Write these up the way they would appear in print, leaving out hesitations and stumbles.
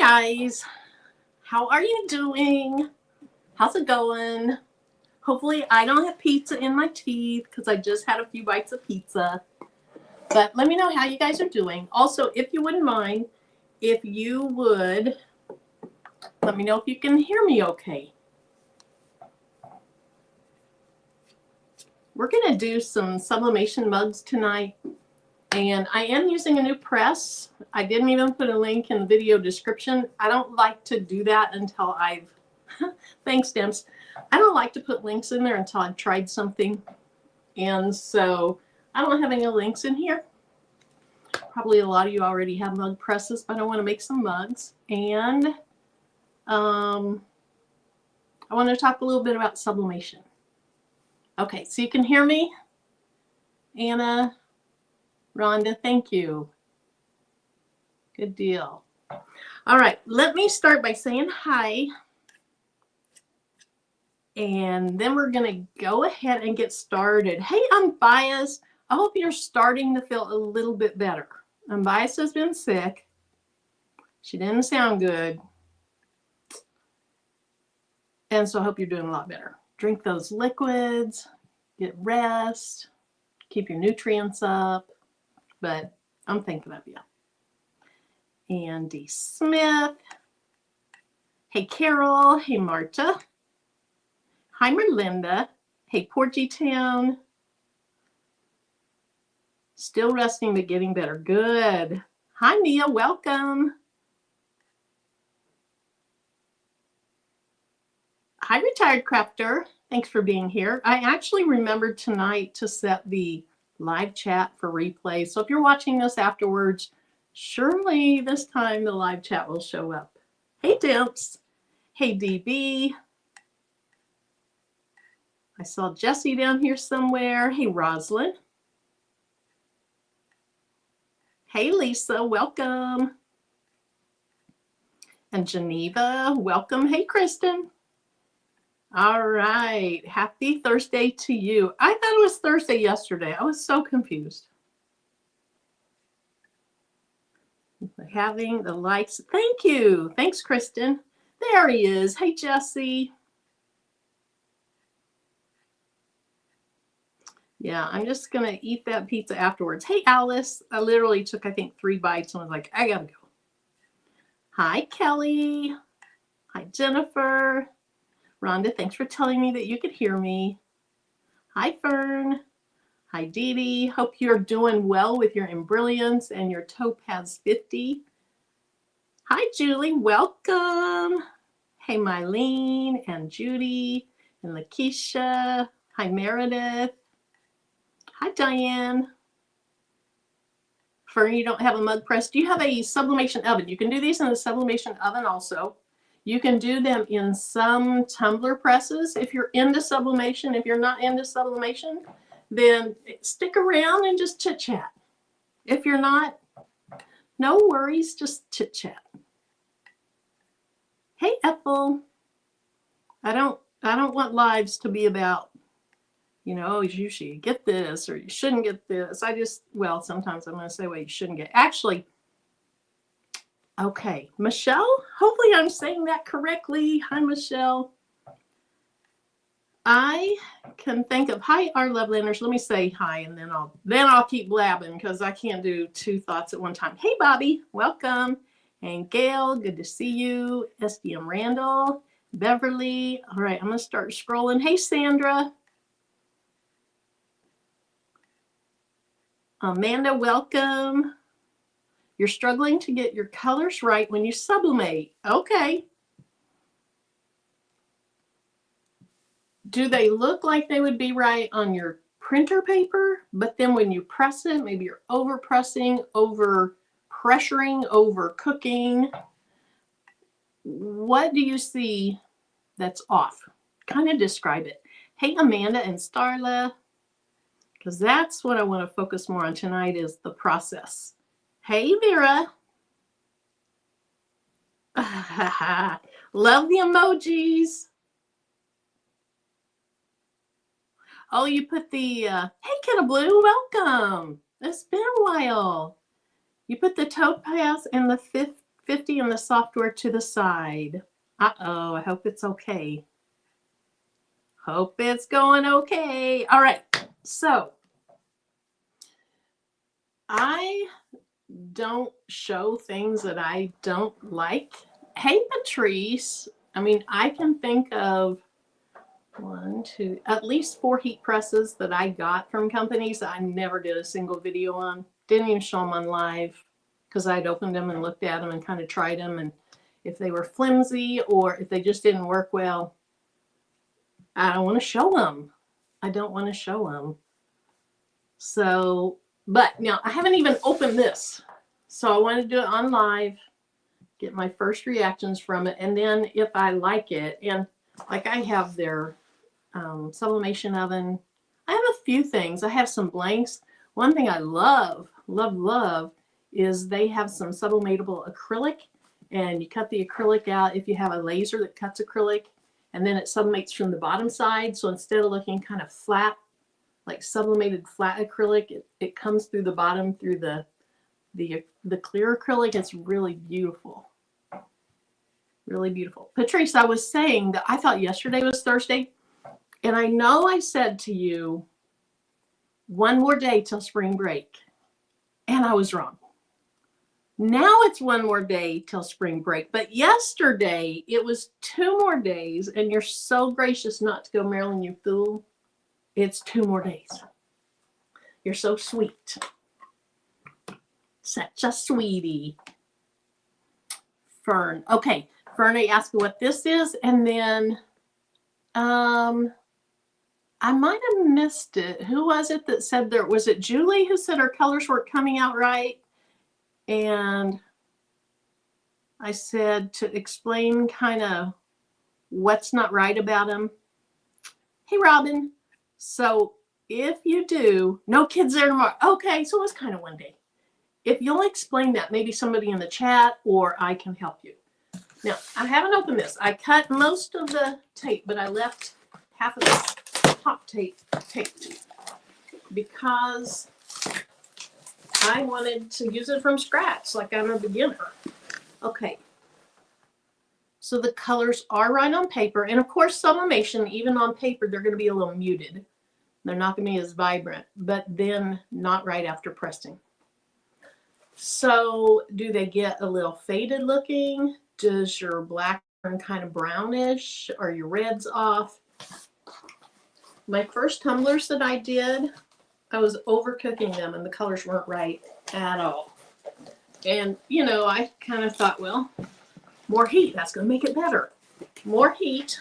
guys, how are you doing? How's it going? Hopefully I don't have pizza in my teeth because I just had a few bites of pizza. But let me know how you guys are doing. Also, if you wouldn't mind, if you would let me know if you can hear me okay. We're going to do some sublimation mugs tonight. And I am using a new press. I didn't even put a link in the video description. I don't like to do that until I've, thanks, Dems. I don't like to put links in there until I've tried something. And so I don't have any links in here. Probably a lot of you already have mug presses, but I want to make some mugs. And I want to talk a little bit about sublimation. Okay, so you can hear me? Anna? Rhonda, thank you. Good deal. All right, let me start by saying hi. And then we're going to go ahead and get started. Hey, Unbiased. I hope you're starting to feel a little bit better. Unbiased has been sick. She didn't sound good. And so I hope you're doing a lot better. Drink those liquids, get rest, keep your nutrients up. But I'm thinking of you. Andy Smith. Hey, Carol. Hey, Marta. Hi, Merlinda. Hey, Porgy Town. Still resting, but getting better. Good. Hi, Mia. Welcome. Hi, Retired Crafter. Thanks for being here. I actually remembered tonight to set the live chat for replay. So if you're watching this afterwards, surely this time the live chat will show up. Hey, Dimps. Hey, DB. I saw Jessie down here somewhere. Hey, Roslyn. Hey, Lisa. Welcome. And Geneva. Welcome. Hey, Kristen. All right. Happy Thursday to you. I thought it was Thursday yesterday. I was so confused. Having the likes. Thank you. Thanks, Kristen. There he is. Hey, Jesse. Yeah, I'm just going to eat that pizza afterwards. Hey, Alice. I literally took, I think, 3 bites and was like, I got to go. Hi, Kelly. Hi, Jennifer. Rhonda, thanks for telling me that you could hear me. Hi, Fern. Hi, Dee Dee. Hope you're doing well with your Embrilliance and your Topaz 50. Hi, Julie. Welcome. Hey, Mylene and Judy and Lakeisha. Hi, Meredith. Hi, Diane. Fern, you don't have a mug press. Do you have a sublimation oven? You can do these in a sublimation oven also. You can do them in some tumbler presses if you're into sublimation. If you're not into sublimation, then stick around and just chit chat. If you're not, no worries, just chit chat. Hey, Ethel. I don't want lives to be about, you know, you should get this or you shouldn't get this. Well, sometimes I'm going to say, well, you shouldn't get. Actually, okay, Michelle, hopefully I'm saying that correctly. Hi, Michelle. I can think of, hi, our Lovelanders. Let me say hi, and then I'll keep blabbing because I can't do 2 thoughts at one time. Hey, Bobby, welcome. And Gail, good to see you. SDM Randall, Beverly. All right, I'm going to start scrolling. Hey, Sandra. Amanda, welcome. You're struggling to get your colors right when you sublimate. Okay. Do they look like they would be right on your printer paper? But then when you press it, maybe you're over pressing, over pressuring, over cooking. What do you see that's off? Kind of describe it. Hey, Amanda and Starla, because that's what I want to focus more on tonight is the process. Hey, Vera. Love the emojis. Oh, you put the, hey, Kettle Blue, welcome. It's been a while. You put the Topaz and the 50 in the software to the side. Uh-oh, I hope it's okay. Hope it's going okay. All right, so I don't show things that I don't like. Hey, Patrice. I mean, I can think of at least 4 heat presses that I got from companies that I never did a single video on. Didn't even show them on live because I'd opened them and looked at them and kind of tried them. And if they were flimsy or if they just didn't work well, I don't want to show them. I don't want to show them. So, but now I haven't even opened this. So I want to do it on live, get my first reactions from it. And then if I like it, and like I have their sublimation oven. I have a few things. I have some blanks. One thing I love is they have some sublimatable acrylic, and you cut the acrylic out if you have a laser that cuts acrylic, and then it sublimates from the bottom side. So instead of looking kind of flat, like sublimated flat acrylic, it comes through the bottom through the clear acrylic. It's really beautiful. Really beautiful. Patrice, I was saying that I thought yesterday was Thursday. And I know I said to you, 1 more day till spring break. And I was wrong. Now it's 1 more day till spring break. But yesterday, it was 2 more days. And you're so gracious not to go, Marilyn, you fool. It's 2 more days. You're so sweet. Such a sweetie. Fern. Okay. Fern, I asked what this is. And then... I might have missed it. Who was it that said there? Was it Julie who said her colors weren't coming out right? And I said to explain kind of what's not right about them. Hey, Robin. So if you do, no kids there tomorrow. Okay, so it's kind of 1 day. If you'll explain that, maybe somebody in the chat or I can help you. Now, I haven't opened this. I cut most of the tape, but I left half of this top tape taped because I wanted to use it from scratch, like I'm a beginner. Okay. So the colors are right on paper. And of course, sublimation, even on paper, they're going to be a little muted. They're not going to be as vibrant, but then not right after pressing. So do they get a little faded looking? Does your black turn kind of brownish? Are your reds off? My first tumblers that I did, I was overcooking them and the colors weren't right at all. And, you know, I kind of thought, well, more heat, that's going to make it better. More heat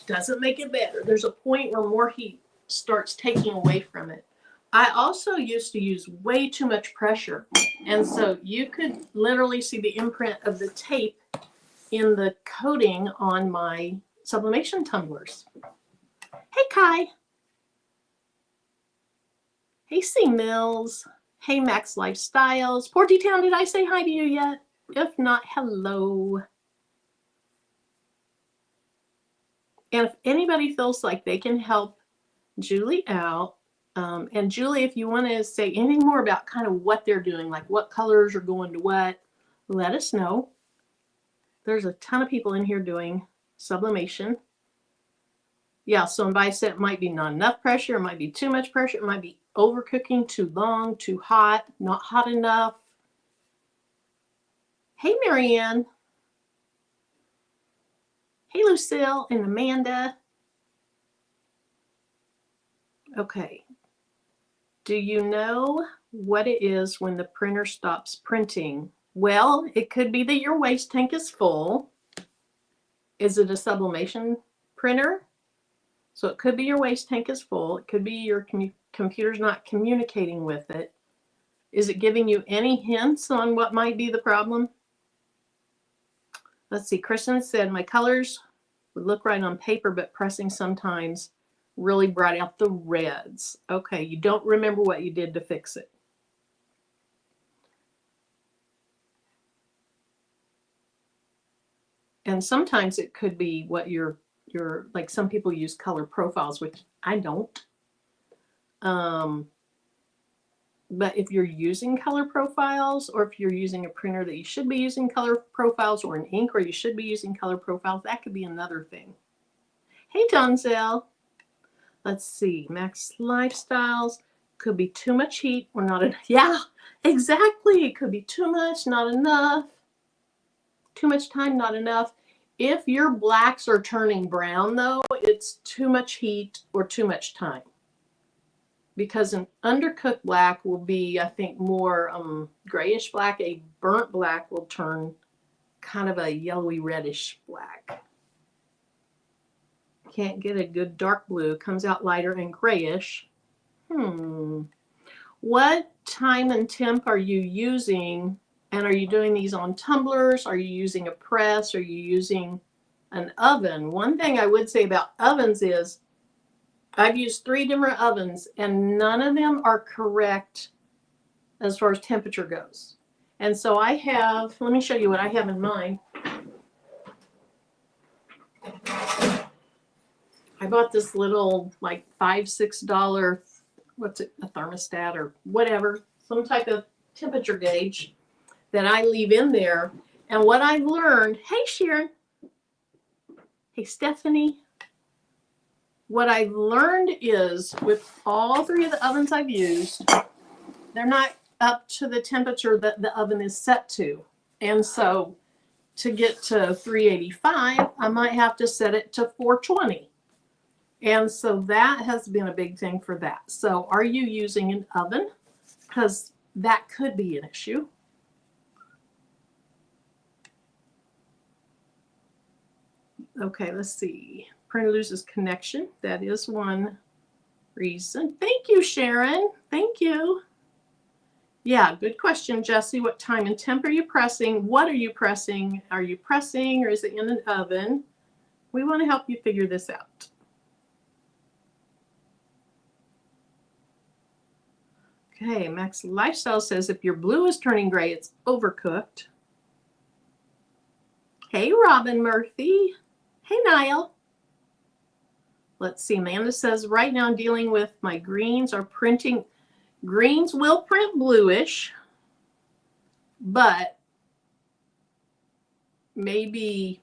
doesn't make it better. There's a point where more heat starts taking away from it. I also used to use way too much pressure. And so you could literally see the imprint of the tape in the coating on my sublimation tumblers. Hey, Kai. Hey, C. Mills. Hey, Max Lifestyles. Porty Town, did I say hi to you yet? If not, hello. And if anybody feels like they can help Julie out, and Julie, if you want to say anything more about kind of what they're doing, like what colors are going to what, let us know. There's a ton of people in here doing sublimation. Yeah, so I said it might be not enough pressure, it might be too much pressure, it might be overcooking, too long, too hot, not hot enough. Hey, Marianne. Hey, Lucille and Amanda. Okay. Do you know what it is when the printer stops printing? Well, it could be that your waste tank is full. Is it a sublimation printer? So it could be your waste tank is full. It could be your computer's not communicating with it. Is it giving you any hints on what might be the problem? Let's see. Kristen said, my colors would look right on paper, but pressing sometimes really brought out the reds. Okay, you don't remember what you did to fix it. And sometimes it could be what your like some people use color profiles, which I don't. But if you're using color profiles, or if you're using a printer that you should be using color profiles, or an ink where you should be using color profiles, that could be another thing. Hey, Donzel. Let's see. Max Lifestyles. Could be too much heat or not enough. Yeah, exactly. It could be too much, not enough. Too much time, not enough. If your blacks are turning brown, though, it's too much heat or too much time. Because an undercooked black will be, I think, more grayish black. A burnt black will turn kind of a yellowy reddish black. Can't get a good dark blue. Comes out lighter and grayish. What time and temp are you using? And are you doing these on tumblers? Are you using a press? Are you using an oven? One thing I would say about ovens is I've used 3 different ovens and none of them are correct as far as temperature goes. And so I have, let me show you what I have in mind. I bought this little like $5, $6, what's it, a thermostat or whatever, some type of temperature gauge that I leave in there. And what I've learned, hey Sharon, hey Stephanie, what I've learned is with all 3 of the ovens I've used, they're not up to the temperature that the oven is set to. And so to get to 385, I might have to set it to 420. And so that has been a big thing for that. So are you using an oven? Because that could be an issue. Okay, let's see. Printer loses connection. That is one reason. Thank you, Sharon. Thank you. Yeah, good question, Jesse. What time and temp are you pressing? What are you pressing? Are you pressing or is it in an oven? We want to help you figure this out. Okay, Max Lifestyle says if your blue is turning gray, it's overcooked. Hey, Robin Murphy. Hey, Niall. Let's see. Amanda says, right now I'm dealing with my greens are printing. Greens will print bluish, but maybe,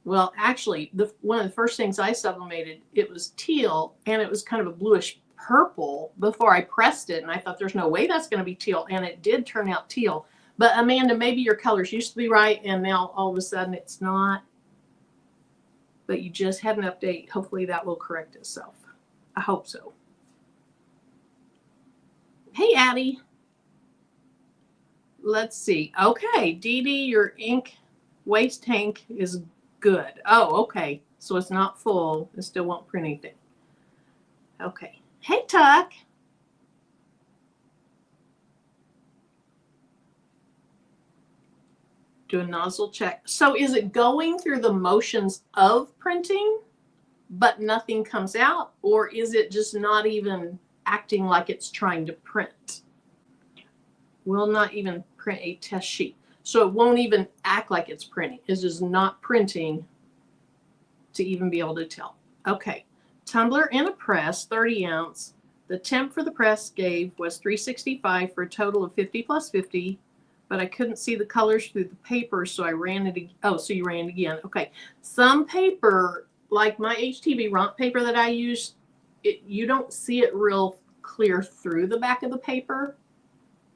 well, actually, one of the first things I sublimated, it was teal, and it was kind of a bluish purple before I pressed it, and I thought there's no way that's going to be teal, and it did turn out teal. But Amanda, maybe your colors used to be right, and now all of a sudden it's not. But you just had an update. Hopefully that will correct itself. I hope so. Hey, Addie. Let's see. Okay, Dee Dee, your ink waste tank is good. Oh, okay. So it's not full. It still won't print anything. Okay. Hey, Tuck. Do a nozzle check. So is it going through the motions of printing, but nothing comes out? Or is it just not even acting like it's trying to print? Will not even print a test sheet. So it won't even act like it's printing. It's just not printing to even be able to tell. Okay. Tumbler in a press, 30 ounce. The temp for the press gave was 365 for a total of 50 plus 50. But I couldn't see the colors through the paper, so I ran it. Oh, so you ran it again. Okay. Some paper, like my HTV romp paper that I use, you don't see it real clear through the back of the paper.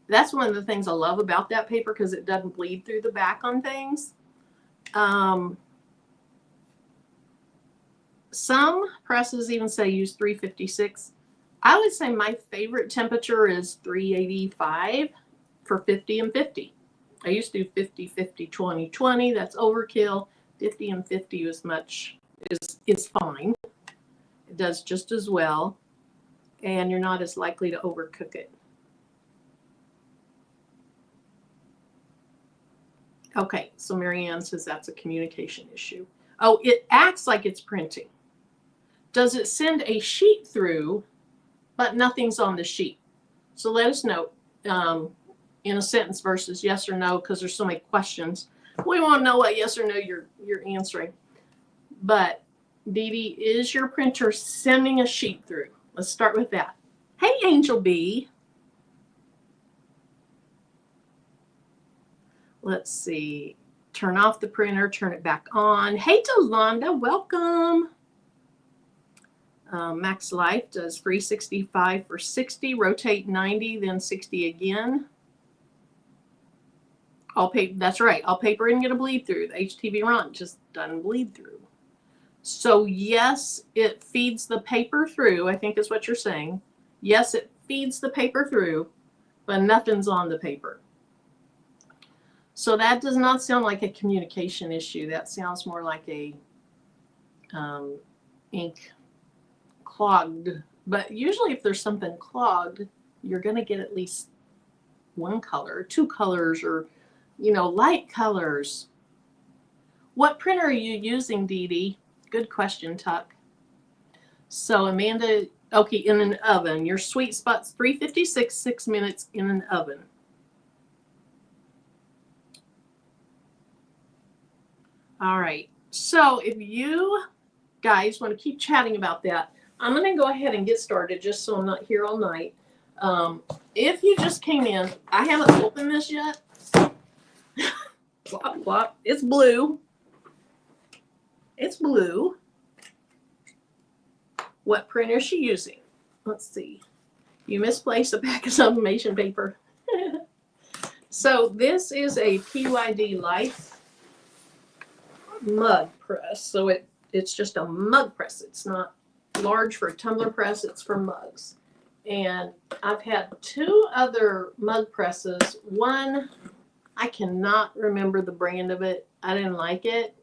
That's one of the things I love about that paper because it doesn't bleed through the back on things. Some presses even say use 356. I would say my favorite temperature is 385. For 50 and 50. I used to do 50, 50, 20, 20. That's overkill. 50 and 50 is fine. It does just as well. And you're not as likely to overcook it. Okay, so Marianne says that's a communication issue. Oh, it acts like it's printing. Does it send a sheet through, but nothing's on the sheet? So let us know. In a sentence versus yes or no, because there's so many questions. We want to know what yes or no you're answering. But Dee Dee, is your printer sending a sheet through? Let's start with that. Hey, Angel B. Let's see. Turn off the printer, turn it back on. Hey, Delonda, welcome. Max Life does 365 for 60, rotate 90, then 60 again. All paper, that's right. All paper isn't going to bleed through. The HTV run just doesn't bleed through. So yes, it feeds the paper through, I think is what you're saying. Yes, it feeds the paper through, but nothing's on the paper. So that does not sound like a communication issue. That sounds more like a ink clogged. But usually if there's something clogged, you're going to get at least one color, or two colors, or, you know, light colors. What printer are you using, Dee Dee? Good question, Tuck. So Amanda, okay, in an oven. Your sweet spot's 356, 6 minutes in an oven. All right, so if you guys want to keep chatting about that, I'm going to go ahead and get started just so I'm not here all night. If you just came in, I haven't opened this yet. Plop, plop. It's blue. It's blue. What printer is she using? Let's see. You misplaced a pack of sublimation paper. So this is a PYD Life mug press. So it's just a mug press. It's not large for a tumbler press. It's for mugs. And I've had two other mug presses. One, I cannot remember the brand of it. I didn't like it.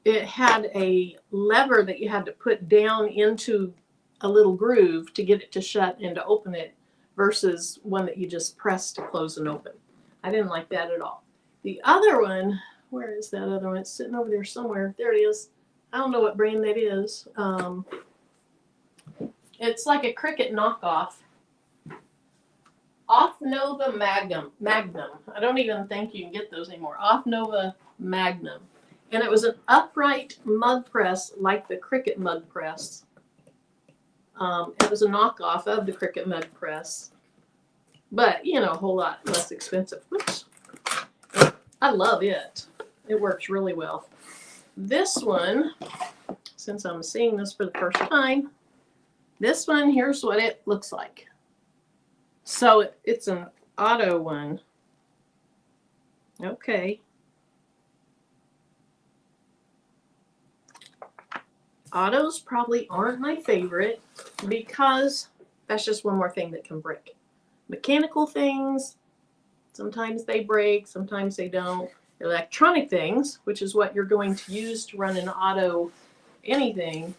It had a lever that you had to put down into a little groove to get it to shut and to open it, versus one that you just press to close and open. I didn't like that at all. The other one, where is that other one? It's sitting over there somewhere. There it is. I don't know what brand that is. It's like a Cricut knockoff. Off Nova Magnum. I don't even think you can get those anymore. Off Nova Magnum. And it was an upright mug press like the Cricut mug press. It was a knockoff of the Cricut mug press. But, you know, a whole lot less expensive. Oops. I love it. It works really well. This one, since I'm seeing this for the first time, this one, here's what it looks like. So it's an auto one. Okay. Autos probably aren't my favorite because that's just one more thing that can break. Mechanical things, sometimes they break, sometimes they don't. Electronic things, which is what you're going to use to run an auto anything,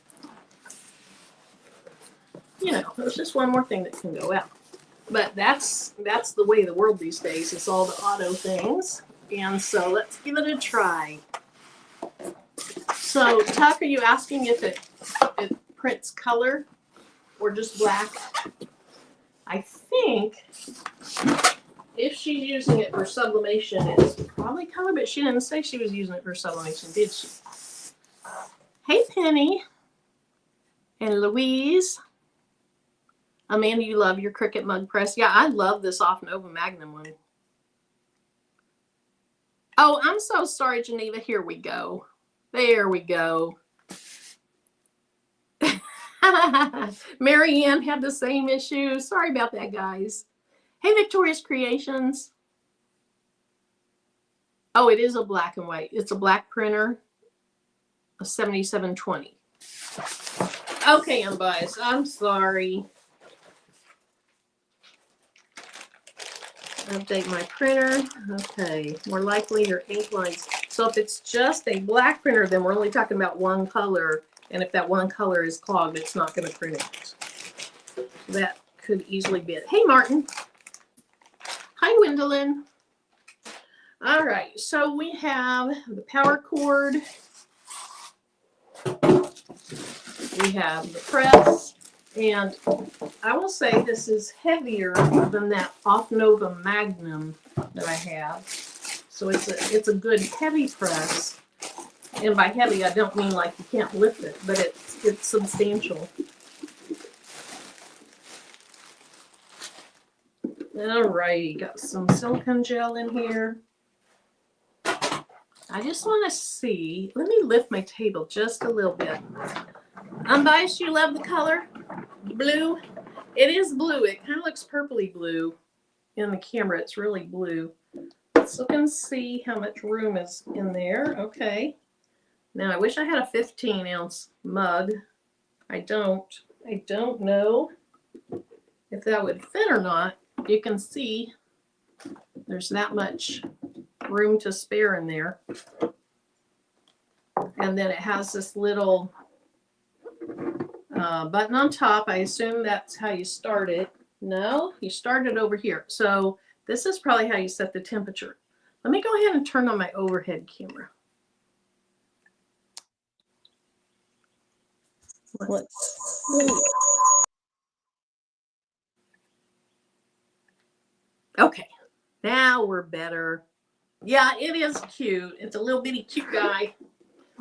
you know, there's just one more thing that can go out. But that's the way of the world these days. It's all the auto things. And so let's give it a try. So, Tuck, are you asking if it prints color or just black? I think if she's using it for sublimation, it's probably color, but she didn't say she was using it for sublimation, did she? Hey, Penny and Louise. Amanda, you love your Cricut mug press. Yeah, I love this Off Nova Magnum one. Oh, I'm so sorry, Geneva. Here we go. There we go. Marianne had the same issue. Sorry about that, guys. Hey, Victorious Creations. Oh, it is a black and white. It's a black printer, a 7720. Okay, unbiased. I'm sorry. Update my printer. Okay, more likely your ink lines. So if it's just a black printer, then we're only talking about one color. And if that one color is clogged, it's not going to print it. That could easily be it. Hey, Martin. Hi, Gwendolyn. All right, so we have the power cord. We have the press. And I will say this is heavier than that Off Nova Magnum that I have. So it's a good heavy press. And by heavy, I don't mean like you can't lift it, but it's substantial. All right, got some silicone gel in here. I just want to see, let me lift my table just a little bit. Unbiased, you love the color? Blue? It is blue. It kind of looks purpley blue in the camera. It's really blue. Let's look and see how much room is in there. Okay. Now, I wish I had a 15-ounce mug. I don't know if that would fit or not. You can see there's that much room to spare in there. And then it has this little button on top. I assume that's how you start it. No, you start it over here. So this is probably how you set the temperature. Let me go ahead and turn on my overhead camera. Let's see. Okay, now we're better. Yeah, it is cute. It's a little bitty cute guy.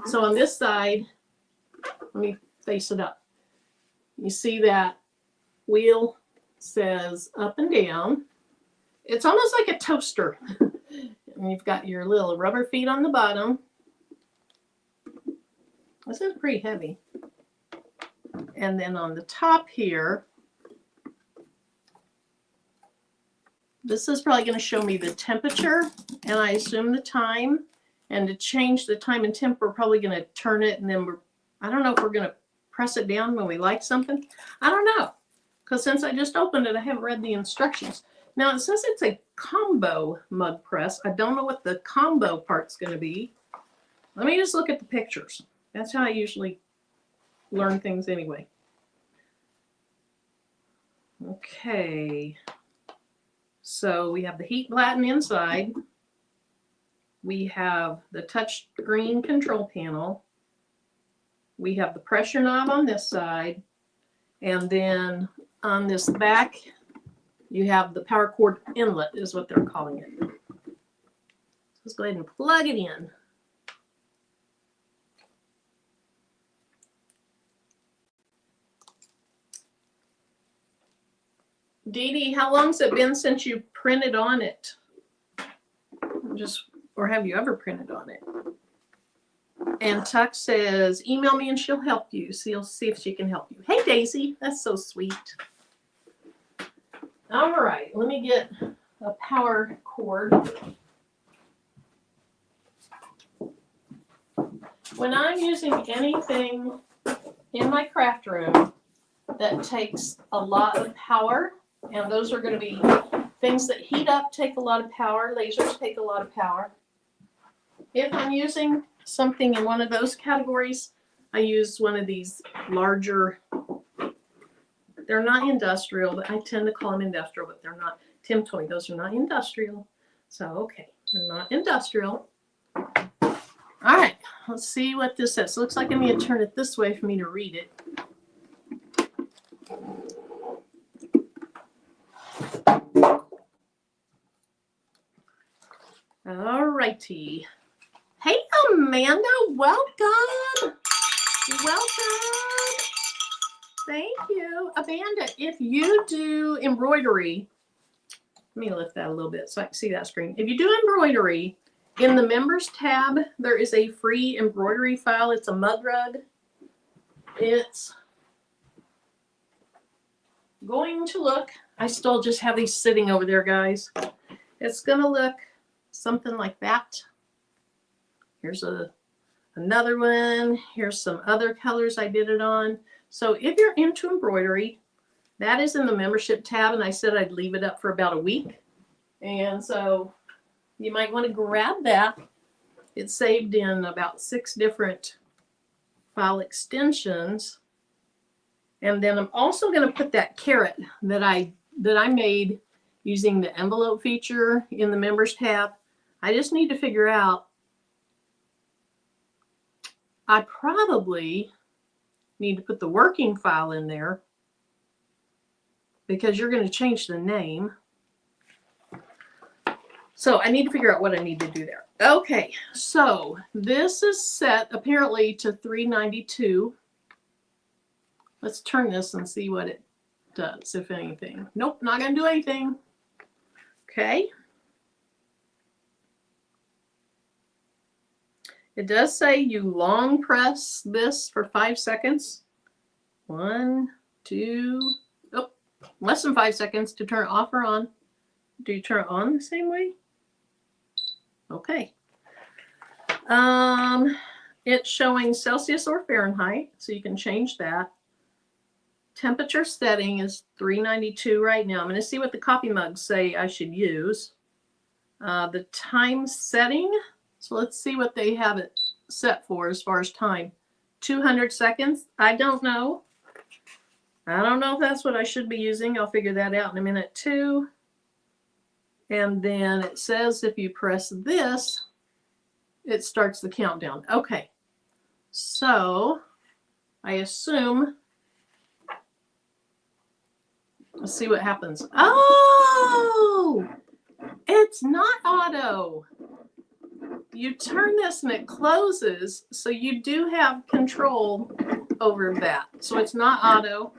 So on this side, let me face it up. You see that wheel says up and down. It's almost like a toaster. And you've got your little rubber feet on the bottom. This is pretty heavy. And then on the top here, this is probably going to show me the temperature, and I assume the time. And to change the time and temp, we're probably going to turn it, and then I don't know if we're going to press it down when we like something. I don't know, because since I just opened it, I haven't read the instructions. Now, it says it's a combo mug press. I don't know what the combo part's going to be. Let me just look at the pictures. That's how I usually learn things anyway. Okay. So we have the heat button inside. We have the touch screen control panel. We have the pressure knob on this side. And then on this back, you have the power cord inlet is what they're calling it. Let's go ahead and plug it in. Dee Dee, how long's it been since you printed on it? Or have you ever printed on it? And Tuck says, email me and she'll help you. So you'll see if she can help you. Hey, Daisy, that's so sweet. All right, let me get a power cord. When I'm using anything in my craft room that takes a lot of power, and those are going to be things that heat up, take a lot of power. Lasers take a lot of power. If I'm using something in one of those categories, I use one of these larger, they're not industrial, but I tend to call them industrial, but they're not. Tim told me those are not industrial. So, okay, they're not industrial. All right, let's see what this says. Looks like I'm going to turn it this way for me to read it. All righty. Hey, Amanda, welcome. Welcome. Thank you. Amanda, if you do embroidery, let me lift that a little bit so I can see that screen. If you do embroidery, in the members tab, there is a free embroidery file. It's a mug rug. It's going to look, I still just have these sitting over there, guys. It's going to look something like that. Here's another one. Here's some other colors I did it on. So if you're into embroidery, that is in the membership tab, and I said I'd leave it up for about a week. And so you might want to grab that. It's saved in about 6 different file extensions. And then I'm also going to put that carrot that I made using the envelope feature in the members tab. I just need to figure out, I probably need to put the working file in there because you're going to change the name. So I need to figure out what I need to do there. Okay, so this is set apparently to 392. Let's turn this and see what it does, if anything. Nope, not going to do anything. Okay. It does say you long press this for 5 seconds. 1, 2, oh, less than 5 seconds to turn it off or on. Do you turn it on the same way? Okay. It's showing Celsius or Fahrenheit, so you can change that. Temperature setting is 392 right now. I'm going to see what the coffee mugs say I should use. The time setting, so let's see what they have it set for as far as time. 200 seconds. I don't know. I don't know if that's what I should be using. I'll figure that out in a minute too. And then it says if you press this, it starts the countdown. Okay. So I assume, let's see what happens. Oh, it's not auto. You turn this and it closes, so you do have control over that. So it's not auto.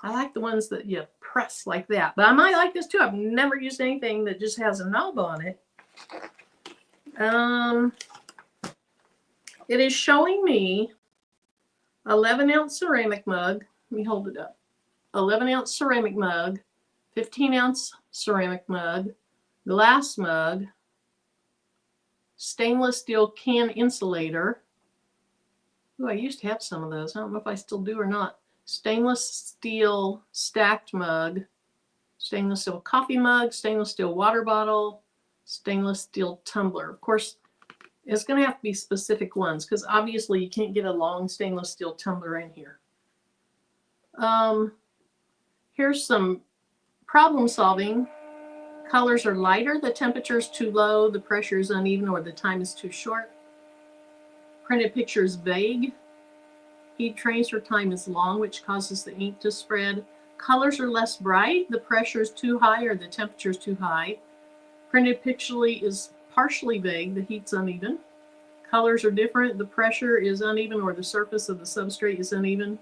I like the ones that you press like that, but I might like this too. I've never used anything that just has a knob on it. It is showing me 11-ounce ceramic mug. Let me hold it up. 11-ounce ceramic mug, 15-ounce ceramic mug, glass mug, stainless steel can insulator. Oh, I used to have some of those. I don't know if I still do or not. Stainless steel stacked mug, stainless steel coffee mug, stainless steel water bottle, stainless steel tumbler. Of course, it's going to have to be specific ones because obviously you can't get a long stainless steel tumbler in here. Here's some problem solving. Colors are lighter, the temperature is too low, the pressure is uneven, or the time is too short. Printed picture is vague. Heat transfer time is long, which causes the ink to spread. Colors are less bright, the pressure is too high, or the temperature is too high. Printed picture is partially vague, the heat's uneven. Colors are different, the pressure is uneven, or the surface of the substrate is uneven.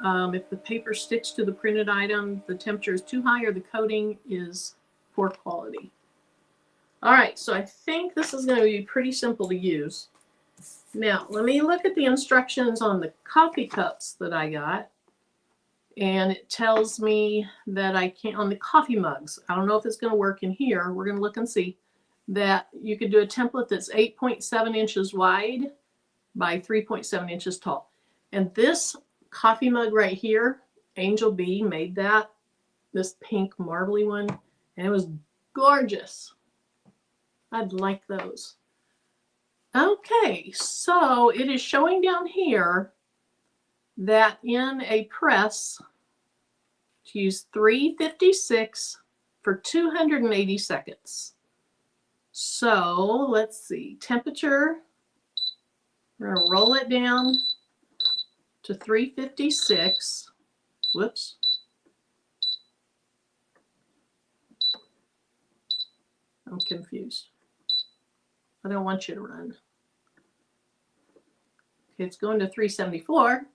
If the paper sticks to the printed item, the temperature is too high, or the coating is poor quality. All right, so I think this is going to be pretty simple to use. Now, let me look at the instructions on the coffee cups that I got. And it tells me that I can't, on the coffee mugs, I don't know if it's going to work in here. We're going to look and see that you could do a template that's 8.7 inches wide by 3.7 inches tall. And this coffee mug right here, Angel B made that, this pink marbly one, and it was gorgeous. I'd like those. Okay, so it is showing down here that in a press to use 356 for 280 seconds. So let's see, temperature, we're going to roll it down to 356. Whoops. I'm confused. I don't want you to run. Okay, it's going to 374.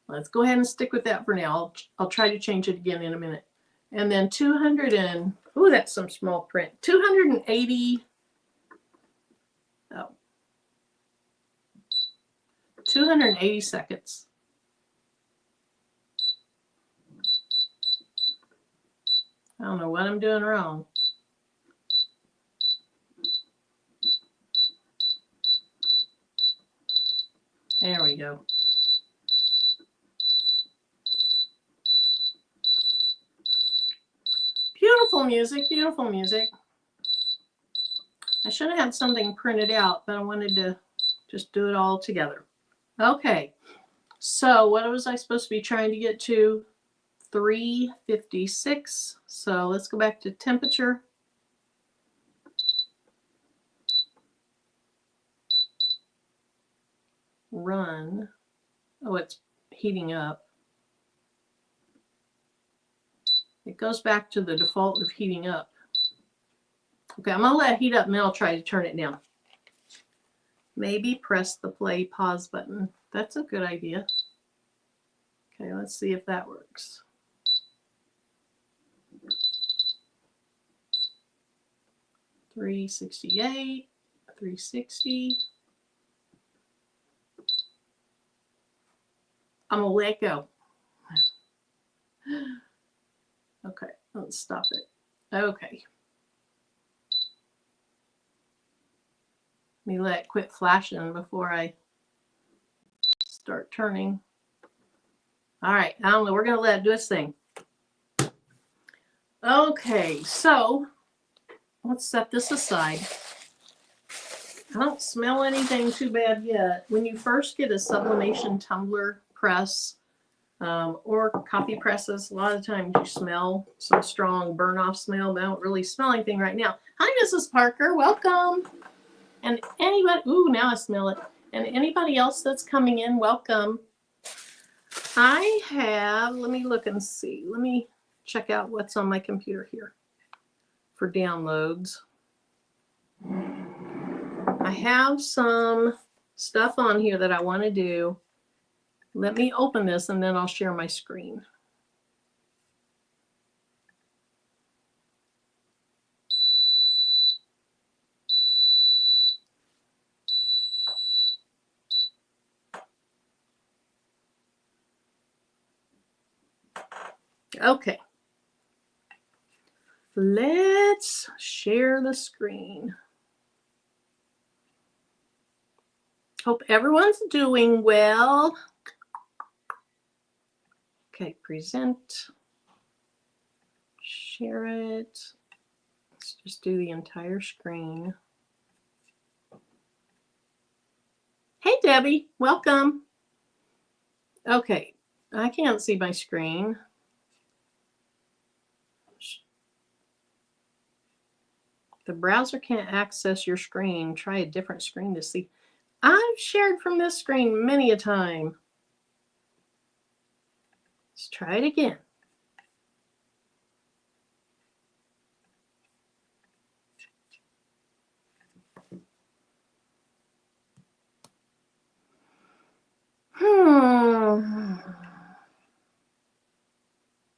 Let's go ahead and stick with that for now. I'll try to change it again in a minute. And then 200 and, oh, that's some small print. 280, oh, 280 seconds. I don't know what I'm doing wrong. There we go. Beautiful music, beautiful music. I should have had something printed out, but I wanted to just do it all together. Okay, so what was I supposed to be trying to get to? 356. So let's go back to temperature. Run. Oh, it's heating up. It goes back to the default of heating up. Okay, I'm going to let it heat up and then I'll try to turn it down. Maybe press the play pause button. That's a good idea. Okay, let's see if that works. $368, $360. I'm gonna let go. Okay, let's stop it. Okay. Let me let it quit flashing before I start turning. All right, I don't know. We're gonna let it do its thing. Okay, so let's set this aside. I don't smell anything too bad yet. When you first get a sublimation tumbler press or coffee presses, a lot of times you smell some strong burn-off smell, but I don't really smell anything right now. Hi, Mrs. Parker. Welcome. And anybody, ooh, now I smell it. And anybody else that's coming in, welcome. I have, let me look and see. Let me check out what's on my computer here for downloads. I have some stuff on here that I want to do. Let me open this and then I'll share my screen. Okay. Let's share the screen. Hope everyone's doing well. Okay, present. Share it. Let's just do the entire screen. Hey, Debbie, welcome. Okay, I can't see my screen. The browser can't access your screen. Try a different screen to see. I've shared from this screen many a time. Let's try it again.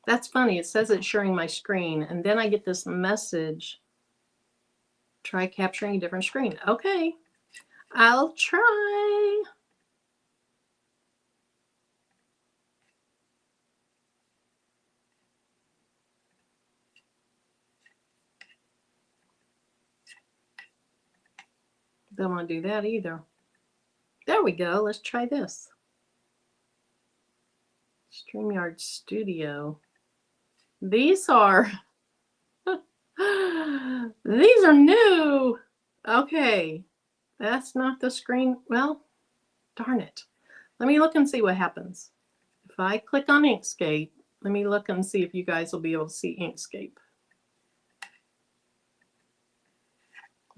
That's funny. It says it's sharing my screen, and then I get this message. Try capturing a different screen. Okay, I'll try. Don't want to do that either. There we go. Let's try this. StreamYard Studio. These are these are new. Okay, that's not the screen. Well, darn it. Let me look and see what happens. If I click on Inkscape, let me look and see if you guys will be able to see Inkscape.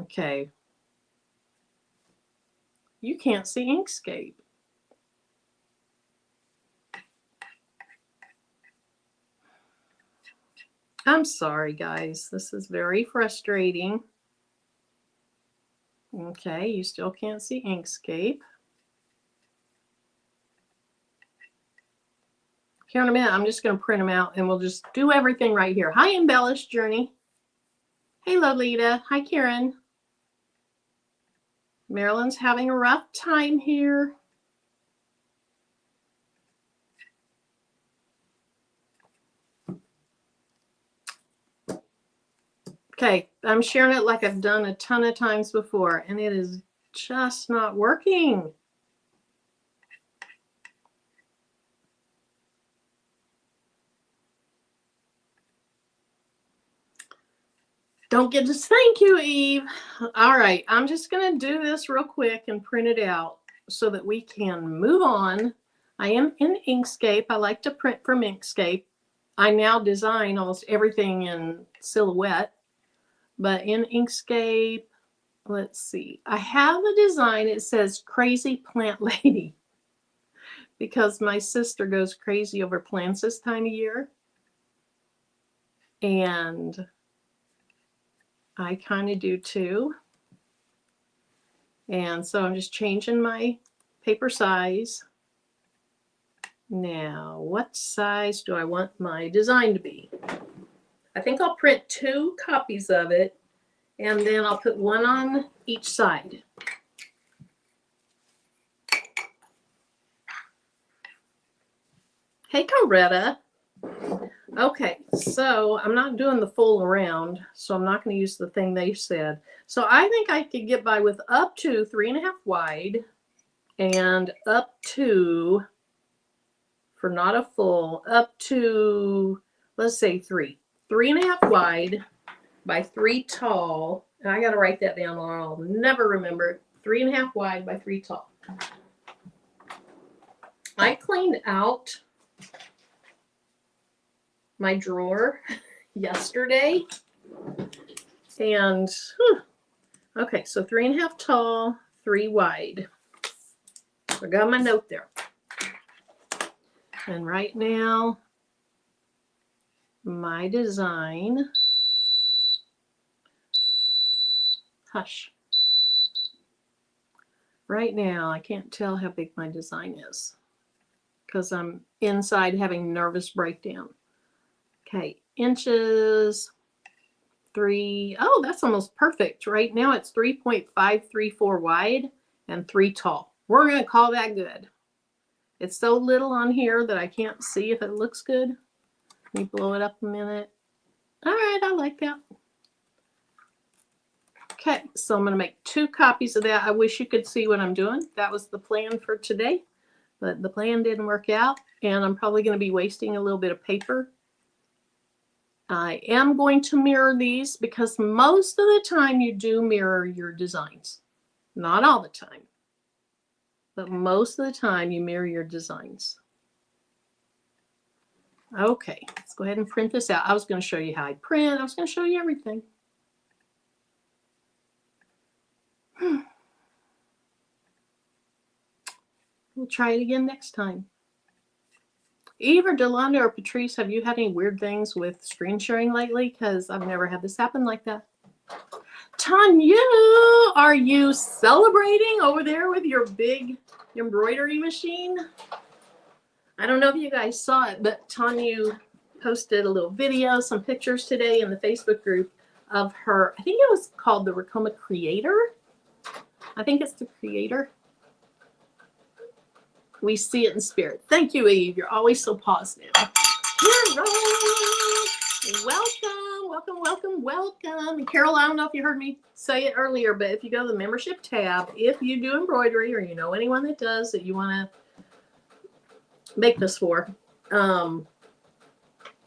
Okay. You can't see Inkscape. I'm sorry, guys. This is very frustrating. Okay, you still can't see Inkscape. Here in a minute, I'm just going to print them out and we'll just do everything right here. Hi, Embellished Journey. Hey, Lolita. Hi, Karen. Marilyn's having a rough time here. Okay, I'm sharing it like I've done a ton of times before, and it is just not working. Don't get to thank you, Eve. All right, I'm just going to do this real quick and print it out so that we can move on. I am in Inkscape. I like to print from Inkscape. I now design almost everything in Silhouette, but in Inkscape, let's see. I have a design. It says Crazy Plant Lady because my sister goes crazy over plants this time of year. And I kind of do too. And so I'm just changing my paper size. Now, what size do I want my design to be? I think I'll print 2 copies of it, and then I'll put 1 on each side. Hey, Coretta. Okay, so I'm not doing the full around, so I'm not going to use the thing they said. So I think I could get by with up to 3.5 wide and up to, for not a full, up to, let's say 3. 3.5 wide by 3 tall. And I got to write that down or I'll never remember. 3.5 wide by 3 tall. I cleaned out my drawer yesterday, and okay, so 3.5 tall, 3 wide. I got my note there, and right now my design, hush, right now I can't tell how big my design is because I'm inside having nervous breakdown. Okay, inches, 3. Oh, that's almost perfect. Right now it's 3.534 wide and 3 tall. We're going to call that good. It's so little on here that I can't see if it looks good. Let me blow it up a minute. All right, I like that. Okay, so I'm going to make 2 copies of that. I wish you could see what I'm doing. That was the plan for today, but the plan didn't work out, and I'm probably going to be wasting a little bit of paper. I am going to mirror these because most of the time you do mirror your designs. Not all the time, but most of the time you mirror your designs. Okay, let's go ahead and print this out. I was going to show you how I print. I was going to show you everything. We'll try it again next time. Eve or Delonda or Patrice, have you had any weird things with screen sharing lately? Because I've never had this happen like that. Tanya, are you celebrating over there with your big embroidery machine? I don't know if you guys saw it, but Tanya posted a little video, some pictures today in the Facebook group of her, I think it was called the Racoma Creator. I think it's the Creator. We see it in spirit. Thank you, Eve. You're always so positive. Welcome, welcome, welcome, welcome. And Carol, I don't know if you heard me say it earlier, but if you go to the membership tab, if you do embroidery or you know anyone that does that you want to make this for, I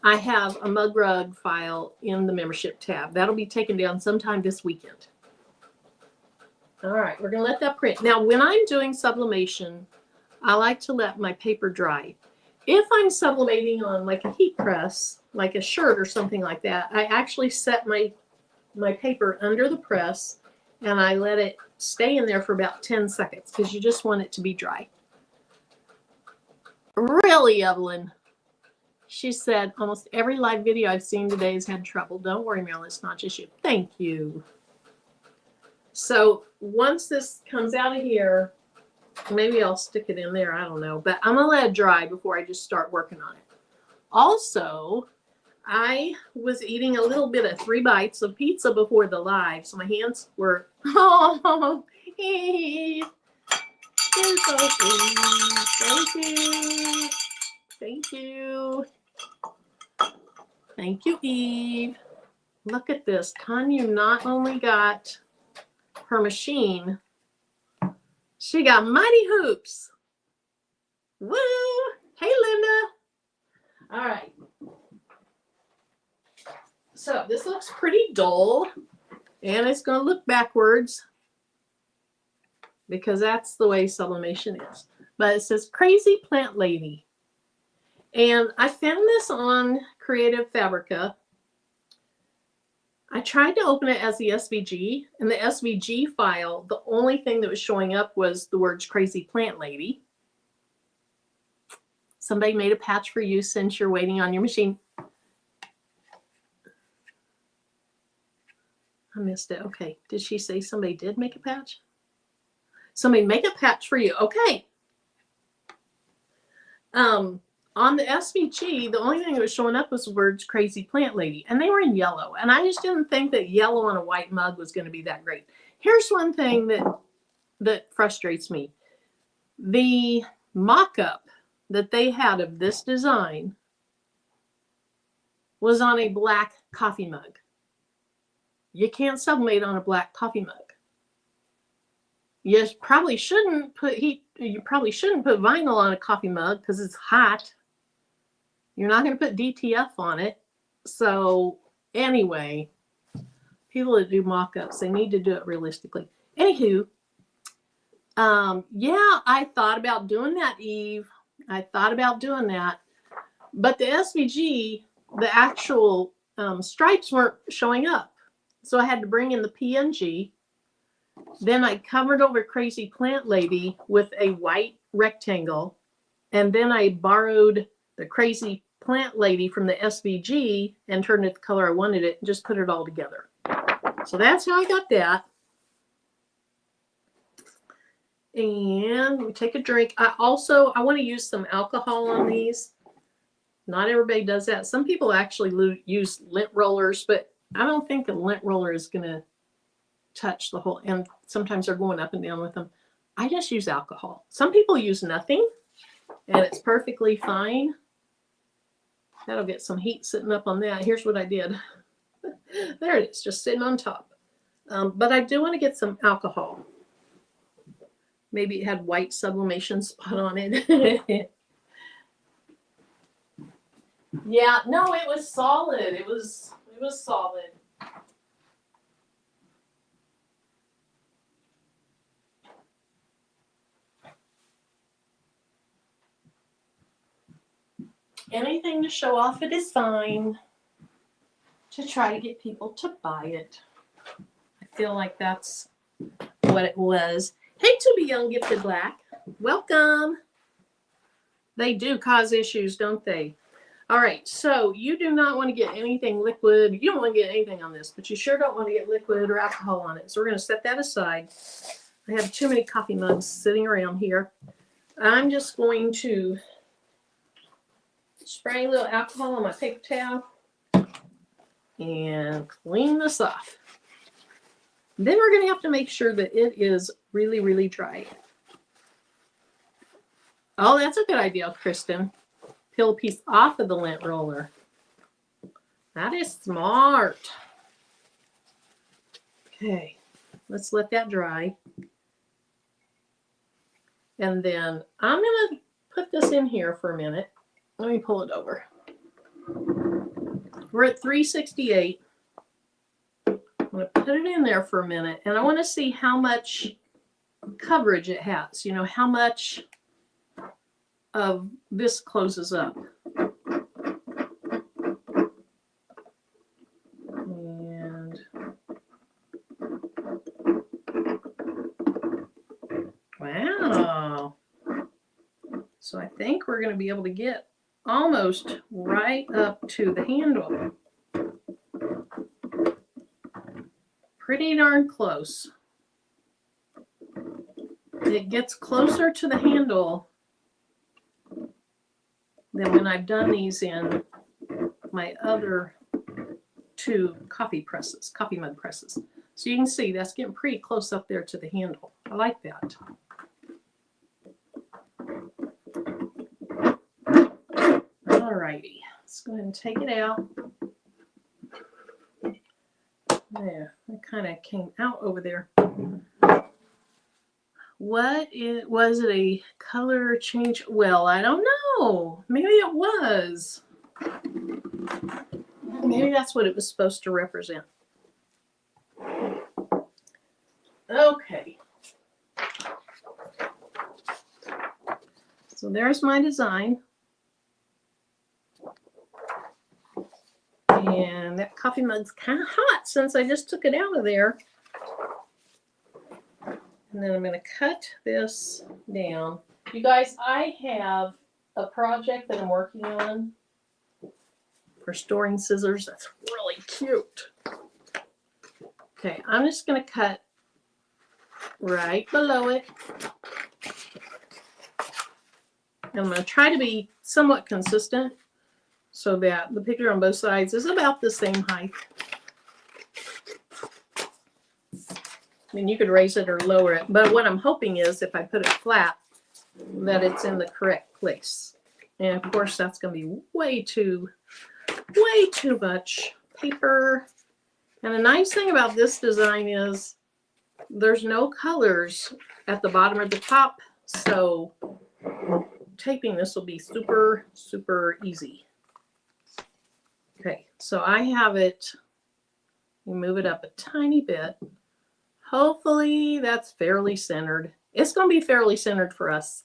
have a mug rug file in the membership tab. That'll be taken down sometime this weekend. All right, we're going to let that print. Now, when I'm doing sublimation, I like to let my paper dry. If I'm sublimating on like a heat press, like a shirt or something like that, I actually set my paper under the press and I let it stay in there for about 10 seconds because you just want it to be dry. Really, Evelyn? She said, almost every live video I've seen today has had trouble. Don't worry, Marilyn, it's not just you. Thank you. So once this comes out of here, maybe I'll stick it in there. I don't know. But I'm going to let it dry before I just start working on it. Also, I was eating a little bit of 3 bites of pizza before the live. So my hands were, oh, Eve. You're so sweet. Thank you. Thank you. Thank you, Eve. Look at this. Tanya not only got her machine, she got mighty hoops. Woo! Hey, Linda. All right. So this looks pretty dull, and it's going to look backwards because that's the way sublimation is. But it says Crazy Plant Lady. And I found this on Creative Fabrica. I tried to open it as the SVG, and the SVG file, the only thing that was showing up was the words Crazy Plant Lady. Somebody made a patch for you since you're waiting on your machine. I missed it. Okay. Did she say somebody did make a patch? Somebody make a patch for you. Okay. On the SVG, the only thing that was showing up was the words Crazy Plant Lady, and they were in yellow. And I just didn't think that yellow on a white mug was going to be that great. Here's one thing that frustrates me. The mock-up that they had of this design was on a black coffee mug. You can't sublimate on a black coffee mug. You probably shouldn't put vinyl on a coffee mug because it's hot. You're not going to put DTF on it. So anyway, people that do mock-ups, they need to do it realistically. Anywho, yeah, I thought about doing that, Eve. I thought about doing that. But the SVG, the actual stripes weren't showing up. So I had to bring in the PNG. Then I covered over Crazy Plant Lady with a white rectangle. And then I borrowed the Crazy Plant Lady from the SVG and turned it the color I wanted it and just put it all together. So that's how I got that. And we take a drink. I want to use some alcohol on these. Not everybody does that. Some people actually use lint rollers, but I don't think a lint roller is going to touch the whole, and sometimes they're going up and down with them. I just use alcohol. Some people use nothing, and it's perfectly fine. That'll get some heat sitting up on that. Here's what I did. There it is, just sitting on top. But I do want to get some alcohol. Maybe it had white sublimation spot on it. Yeah, no, it was solid. It was solid. Anything to show off it is fine. To try to get people to buy it. I feel like that's what it was. Hey, to be young, gifted black. Welcome. They do cause issues, don't they? All right, so you do not want to get anything liquid. You don't want to get anything on this, but you sure don't want to get liquid or alcohol on it. So we're going to set that aside. I have too many coffee mugs sitting around here. I'm just going to spray a little alcohol on my paper towel and clean this off. Then we're going to have to make sure that it is really, really dry. Oh, that's a good idea, Kristen. Peel a piece off of the lint roller. That is smart. Okay, let's let that dry. And then I'm going to put this in here for a minute. Let me pull it over. We're at 368. I'm going to put it in there for a minute, and I want to see how much coverage it has. You know, how much of this closes up. And wow. So I think we're going to be able to get almost right up to the handle. Pretty darn close. It gets closer to the handle than when I've done these in my other two coffee mug presses. So you can see that's getting pretty close up there to the handle. I like that. Alrighty, let's go ahead and take it out. There, it kind of came out over there. Was it a color change? Well, I don't know. Maybe it was. Maybe that's what it was supposed to represent. Okay. So there's my design. And that coffee mug's kind of hot since I just took it out of there. And then I'm going to cut this down. You guys, I have a project that I'm working on for storing scissors. That's really cute. Okay, I'm just going to cut right below it. And I'm going to try to be somewhat consistent so that the picture on both sides is about the same height. I mean, you could raise it or lower it, but what I'm hoping is if I put it flat, that it's in the correct place. And of course, that's going to be way too much paper. And the nice thing about this design is there's no colors at the bottom or the top, so taping this will be super, super easy. Okay, so I have it, you move it up a tiny bit. Hopefully that's fairly centered. It's going to be fairly centered for us.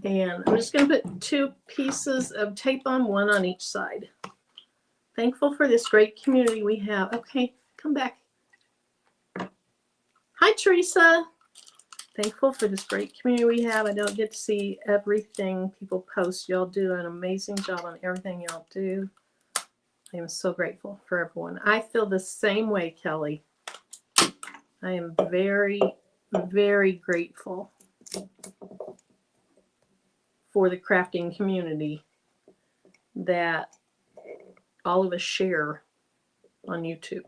And I'm just going to put 2 pieces of tape on, 1 on each side. Thankful for this great community we have. Okay, come back. Hi, Teresa. Thankful for this great community we have. I don't get to see everything people post. Y'all do an amazing job on everything y'all do. I am so grateful for everyone. I feel the same way, Kelly. I am very, very grateful for the crafting community that all of us share on YouTube.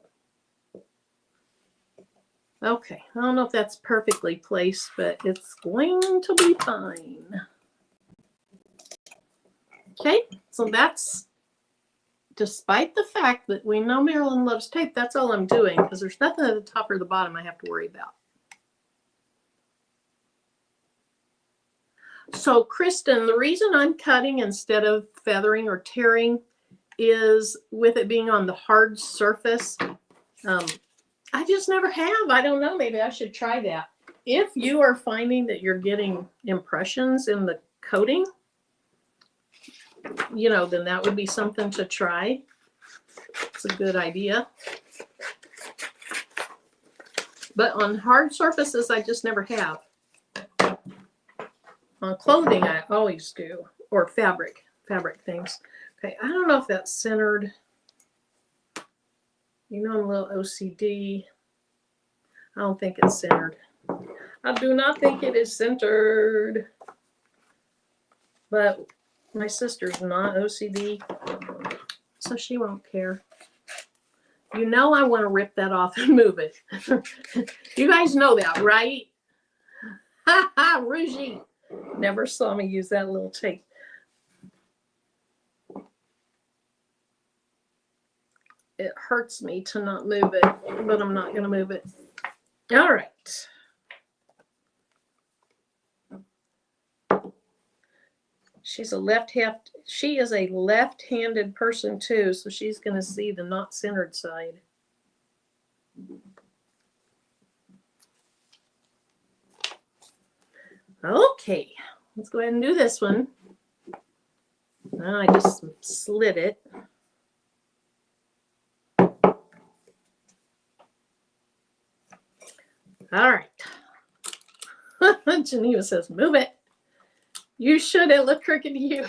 Okay, I don't know if that's perfectly placed, but it's going to be fine. Okay, so that's, despite the fact that we know Marilyn loves tape, that's all I'm doing because there's nothing at the top or the bottom I have to worry about. So Kristen, the reason I'm cutting instead of feathering or tearing is with it being on the hard surface. I just never have. I don't know. Maybe I should try that. If you are finding that you're getting impressions in the coating, you know, then that would be something to try. It's a good idea. But on hard surfaces, I just never have. On clothing, I always do, or fabric things. Okay, I don't know if that's centered. You know, I'm a little OCD. I don't think it's centered. I do not think it is centered. But my sister's not OCD, so she won't care. You know I want to rip that off and move it. You guys know that, right? Ha ha, Rougie. Never saw me use that little tape. It hurts me to not move it, but I'm not going to move it. All right. She is a left-handed person too, so she's going to see the not centered side. Okay, let's go ahead and do this one. Now I just slid it. All right. Geneva says, move it. You should. It look crooked to you.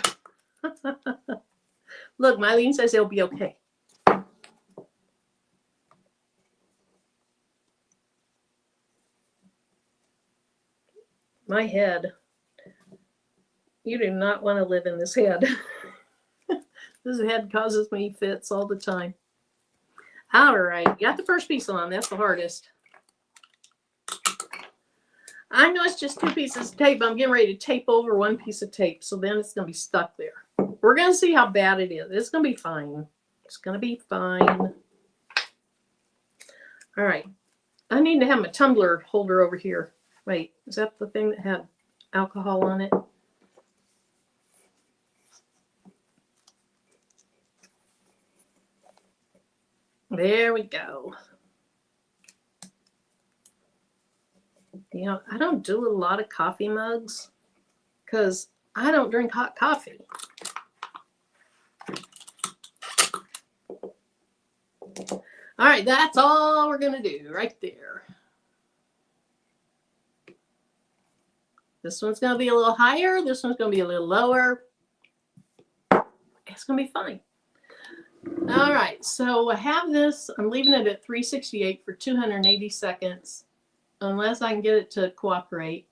Look, Mylene says it'll be okay. My head. You do not want to live in this head. This head causes me fits all the time. All right. Got the first piece on. That's the hardest. I know it's just 2 pieces of tape. I'm getting ready to tape over 1 piece of tape. So then it's going to be stuck there. We're going to see how bad it is. It's going to be fine. It's going to be fine. All right. I need to have my tumbler holder over here. Wait, is that the thing that had alcohol on it? There we go. You know, I don't do a lot of coffee mugs because I don't drink hot coffee. All right, that's all we're going to do right there. This one's going to be a little higher. This one's going to be a little lower. It's going to be fine. All right, so I have this. I'm leaving it at 368 for 280 seconds, unless I can get it to cooperate.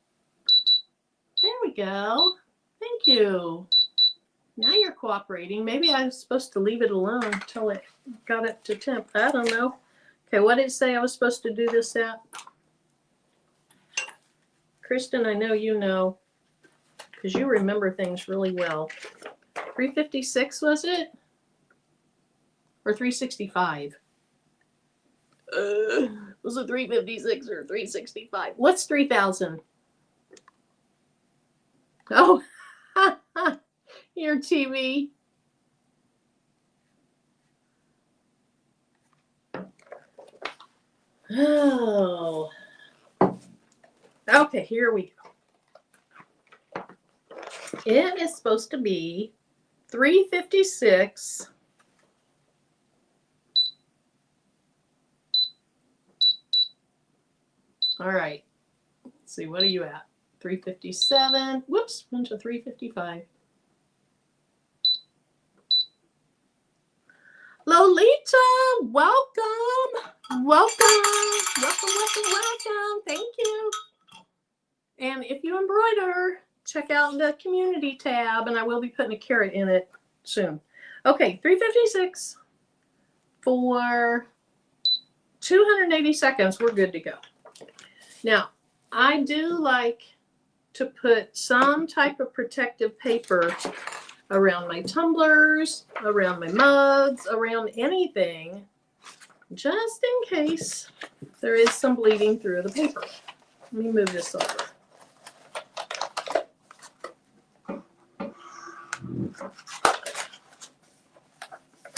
There we go. Thank you. Now you're cooperating. Maybe I was supposed to leave it alone until it got up to temp. I don't know. Okay, what did it say I was supposed to do this at? Kristen, I know you know, because you remember things really well. 356 was it? Or 365? Was it 356 or 365? What's 3000? Oh, your TV. Oh. Okay, here we go. It is supposed to be 356. All right. Let's see, what are you at? 357. Whoops, went to 355. Lolita, welcome. Welcome. Thank you. And if you embroider, check out the community tab, and I will be putting a carrot in it soon. Okay, 356 for 280 seconds. We're good to go. Now, I do like to put some type of protective paper around my tumblers, around my mugs, around anything, just in case there is some bleeding through the paper. Let me move this over.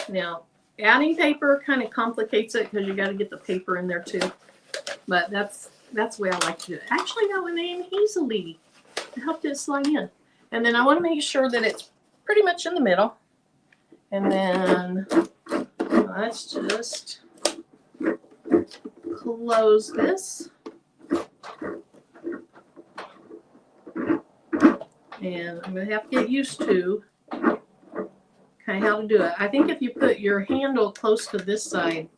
Now, adding paper kind of complicates it because you got to get the paper in there too. But that's the way I like to do it. I actually got one named easily. I helped it slide in. And then I want to make sure that it's pretty much in the middle. And then let's just close this. And I'm going to have to get used to kind of how to do it. I think if you put your handle close to this side,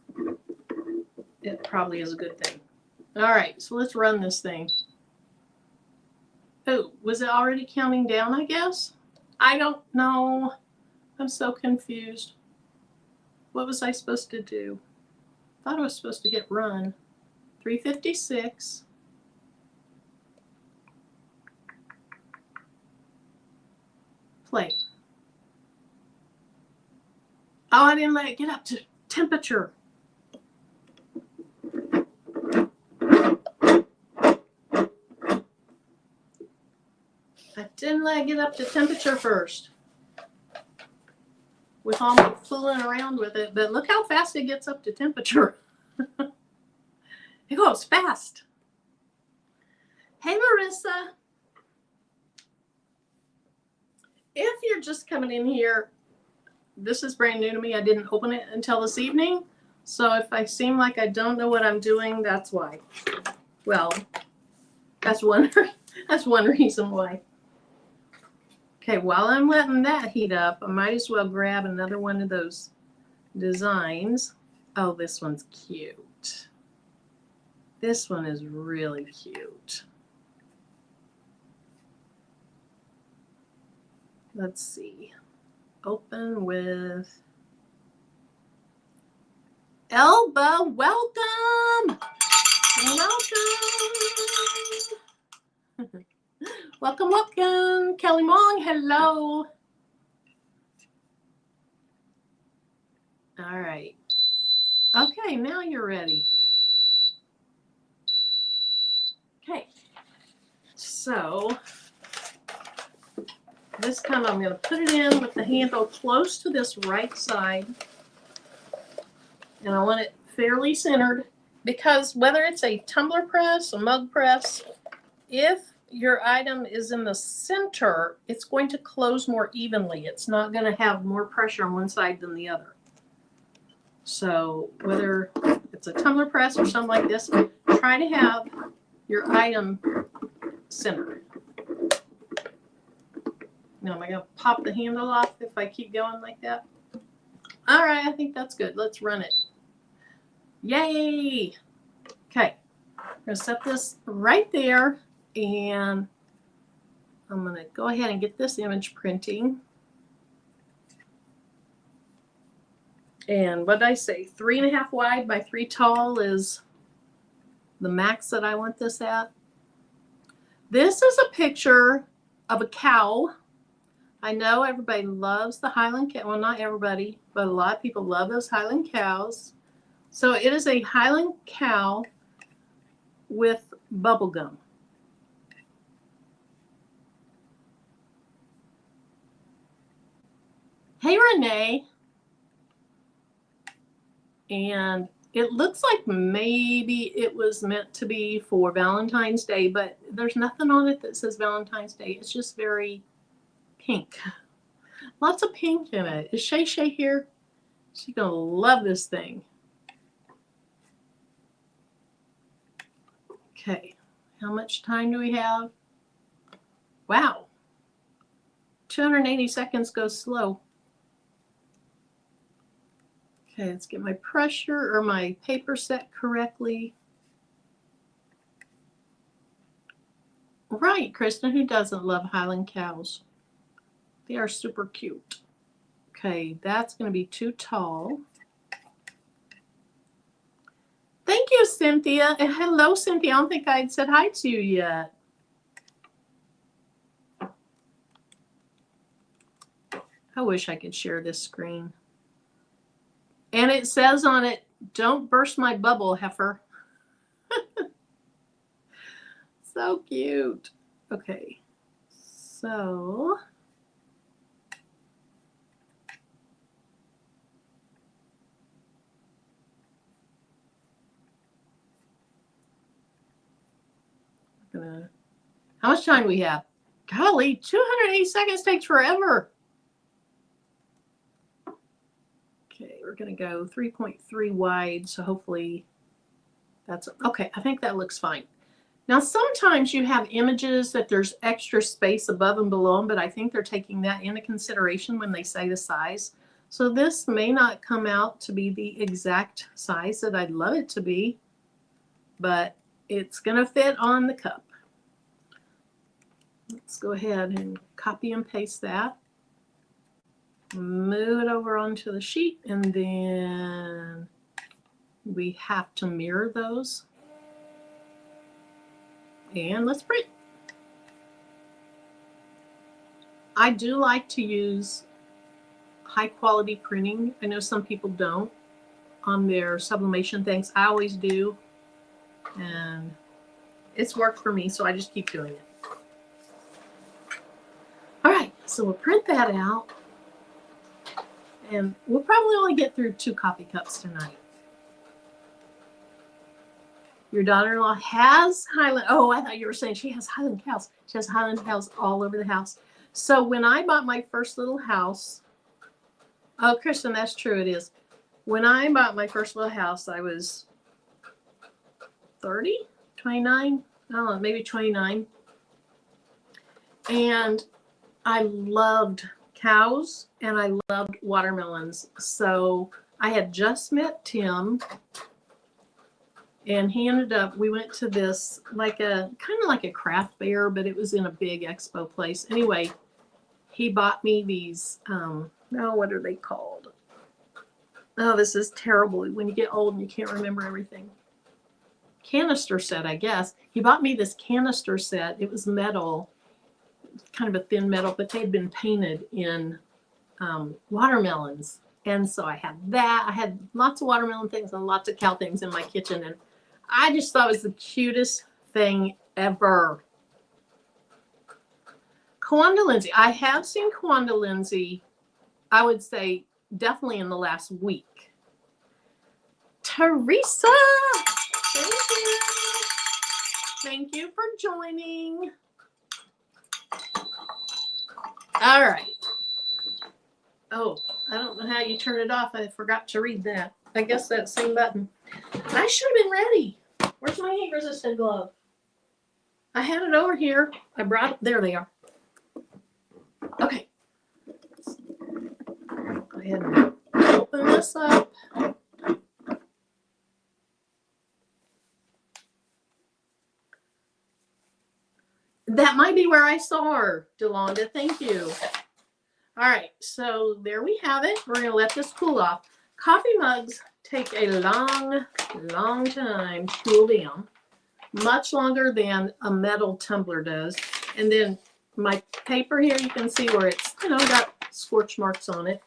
it probably is a good thing. All right, so let's run this thing. Oh, was it already counting down, I guess? I don't know. I'm so confused. What was I supposed to do? I thought I was supposed to hit run. 356. Play. Oh, I didn't let it get up to temperature. I didn't let it get up to temperature first. With all my fooling around with it, but look how fast it gets up to temperature. It goes fast. Hey, Marissa. If you're just coming in here, this is brand new to me. I didn't open it until this evening. So if I seem like I don't know what I'm doing, that's why. Well, that's one reason why. Okay, while I'm letting that heat up, I might as well grab another one of those designs. Oh, this one's cute. This one is really cute. Let's see. Open with Elba. Welcome. Welcome. Kelly Mong, hello. All right. Okay, now you're ready. Okay. So this time I'm going to put it in with the handle close to this right side. And I want it fairly centered because whether it's a tumbler press, a mug press, if your item is in the center, it's going to close more evenly. It's not going to have more pressure on one side than the other. So whether it's a tumbler press or something like this, try to have your item centered. Now, am I going to pop the handle off if I keep going like that? All right, I think that's good. Let's run it. Yay! Okay, I'm going to set this right there, and I'm going to go ahead and get this image printing. And what did I say? 3.5 wide by 3 tall is the max that I want this at. This is a picture of a cow. I know everybody loves the Highland cow. Well, not everybody, but a lot of people love those Highland cows. So it is a Highland cow with bubble gum. Hey, Renee. And it looks like maybe it was meant to be for Valentine's Day, but there's nothing on it that says Valentine's Day. It's just very pink. Lots of pink in it. Is Shay Shay here? She's going to love this thing. Okay. How much time do we have? Wow. 280 seconds goes slow. Okay, let's get my pressure or my paper set correctly. Right, Kristen, who doesn't love Highland cows? They are super cute. Okay, that's going to be too tall. Thank you, Cynthia. And hello, Cynthia. I don't think I'd said hi to you yet. I wish I could share this screen. And it says on it, don't burst my bubble, heifer. So cute. Okay, so how much time do we have? Golly, 280 seconds takes forever. Okay, we're going to go 3.3 wide, so hopefully that's okay. I think that looks fine. Now, sometimes you have images that there's extra space above and below them, but I think they're taking that into consideration when they say the size. So this may not come out to be the exact size that I'd love it to be, but it's going to fit on the cup. Let's go ahead and copy and paste that. Move it over onto the sheet, and then we have to mirror those. And let's print. I do like to use high quality printing. I know some people don't on their sublimation things. I always do. And it's worked for me, so I just keep doing it. All right, so we'll print that out. And we'll probably only get through 2 coffee cups tonight. Your daughter-in-law has Highland. Oh, I thought you were saying she has Highland cows. She has Highland cows all over the house. So when I bought my first little house, oh, Kristen, that's true. It is. When I bought my first little house, I was 30, 29. I don't know, maybe 29. And I loved cows and I loved watermelons. So I had just met Tim. And he ended up, we went to this, like a, kind of like a craft fair, but it was in a big expo place. Anyway, he bought me these, oh, what are they called? Oh, this is terrible. When you get old and you can't remember everything. Canister set, I guess. He bought me this canister set. It was metal, kind of a thin metal, but they had been painted in watermelons. And so I had that. I had lots of watermelon things and lots of cow things in my kitchen. And I just thought it was the cutest thing ever. Kawanda Lindsay. I have seen Kawanda Lindsay, I would say, definitely in the last week. Teresa, thank you. Thank you for joining. All right. Oh, I don't know how you turn it off. I forgot to read that. I guess that same button. I should have been ready. Where's my heat resistant glove? I had it over here. I brought it. There they are. Okay. Go ahead and open this up. That might be where where I saw her, Delonda. Thank you. All right, so there we have it. We're going to let this cool off. Coffee mugs take a long, long time to cool down. Much longer than a metal tumbler does. And then my paper here, you can see where it's, you know, got scorch marks on it.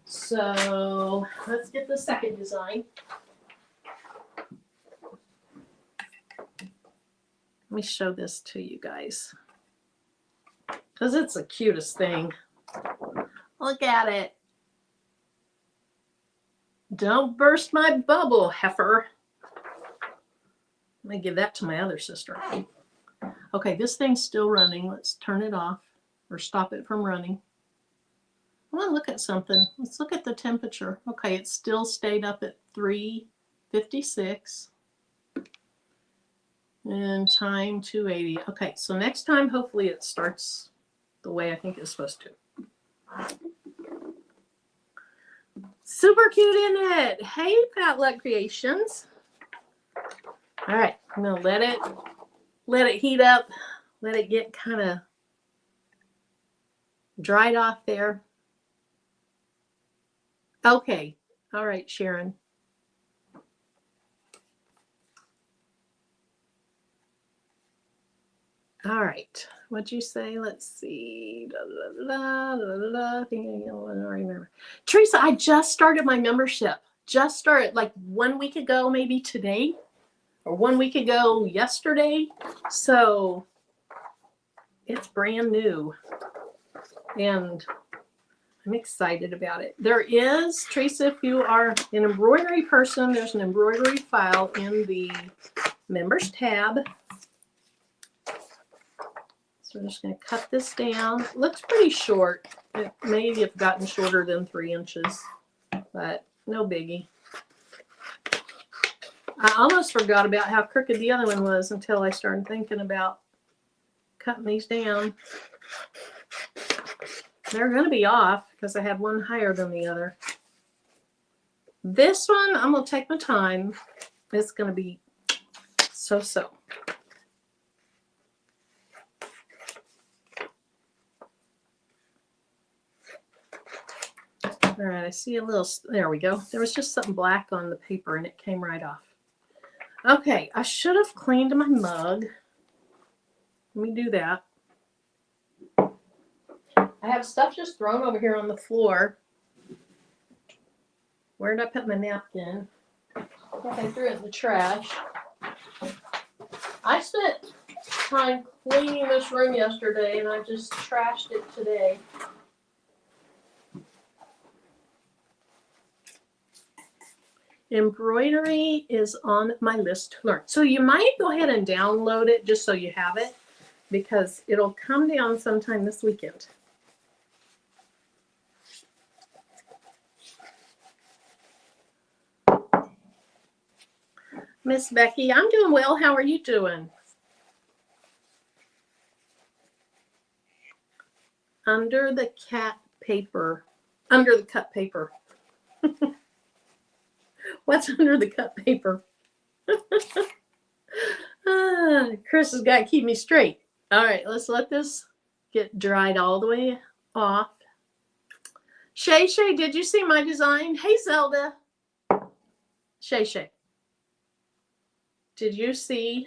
So let's get the second design. Let me show this to you guys, because it's the cutest thing. Look at it. Don't burst my bubble, heifer. Let me give that to my other sister. Okay, this thing's still running. Let's turn it off or stop it from running. I want to look at something. Let's look at the temperature. Okay, it still stayed up at 356. And time 280. Okay, so next time, hopefully it starts the way I think it's supposed to. Super cute, isn't it? Hey, Fat Luck Creations. All right, I'm gonna let it heat up, let it get kind of dried off there. Okay, all right, Sharon. All right, what'd you say? Let's see. I think I don't remember. Teresa, I just started my membership. Just started like 1 week ago, maybe today, or 1 week ago yesterday. So it's brand new, and I'm excited about it. There is, Teresa, if you are an embroidery person, there's an embroidery file in the members tab. So we're just going to cut this down. It looks pretty short. It may have gotten shorter than 3 inches, but no biggie. I almost forgot about how crooked the other one was until I started thinking about cutting these down. They're going to be off because I had one higher than the other. This one, I'm going to take my time. It's going to be so-so. All right, I see a little, there we go. There was just something black on the paper and it came right off. Okay, I should have cleaned my mug. Let me do that. I have stuff just thrown over here on the floor. Where did I put my napkin? I think I threw it in the trash. I spent time cleaning this room yesterday and I just trashed it today. Embroidery is on my list to learn. So you might go ahead and download it just so you have it, because it'll come down sometime this weekend. Miss Becky, I'm doing well. How are you doing? Under the cat paper. Under the cut paper. What's under the cut paper? Chris has got to keep me straight. All right, let's let this get dried all the way off. Shay, did you see my design? Hey, Zelda. Shay. Did you see?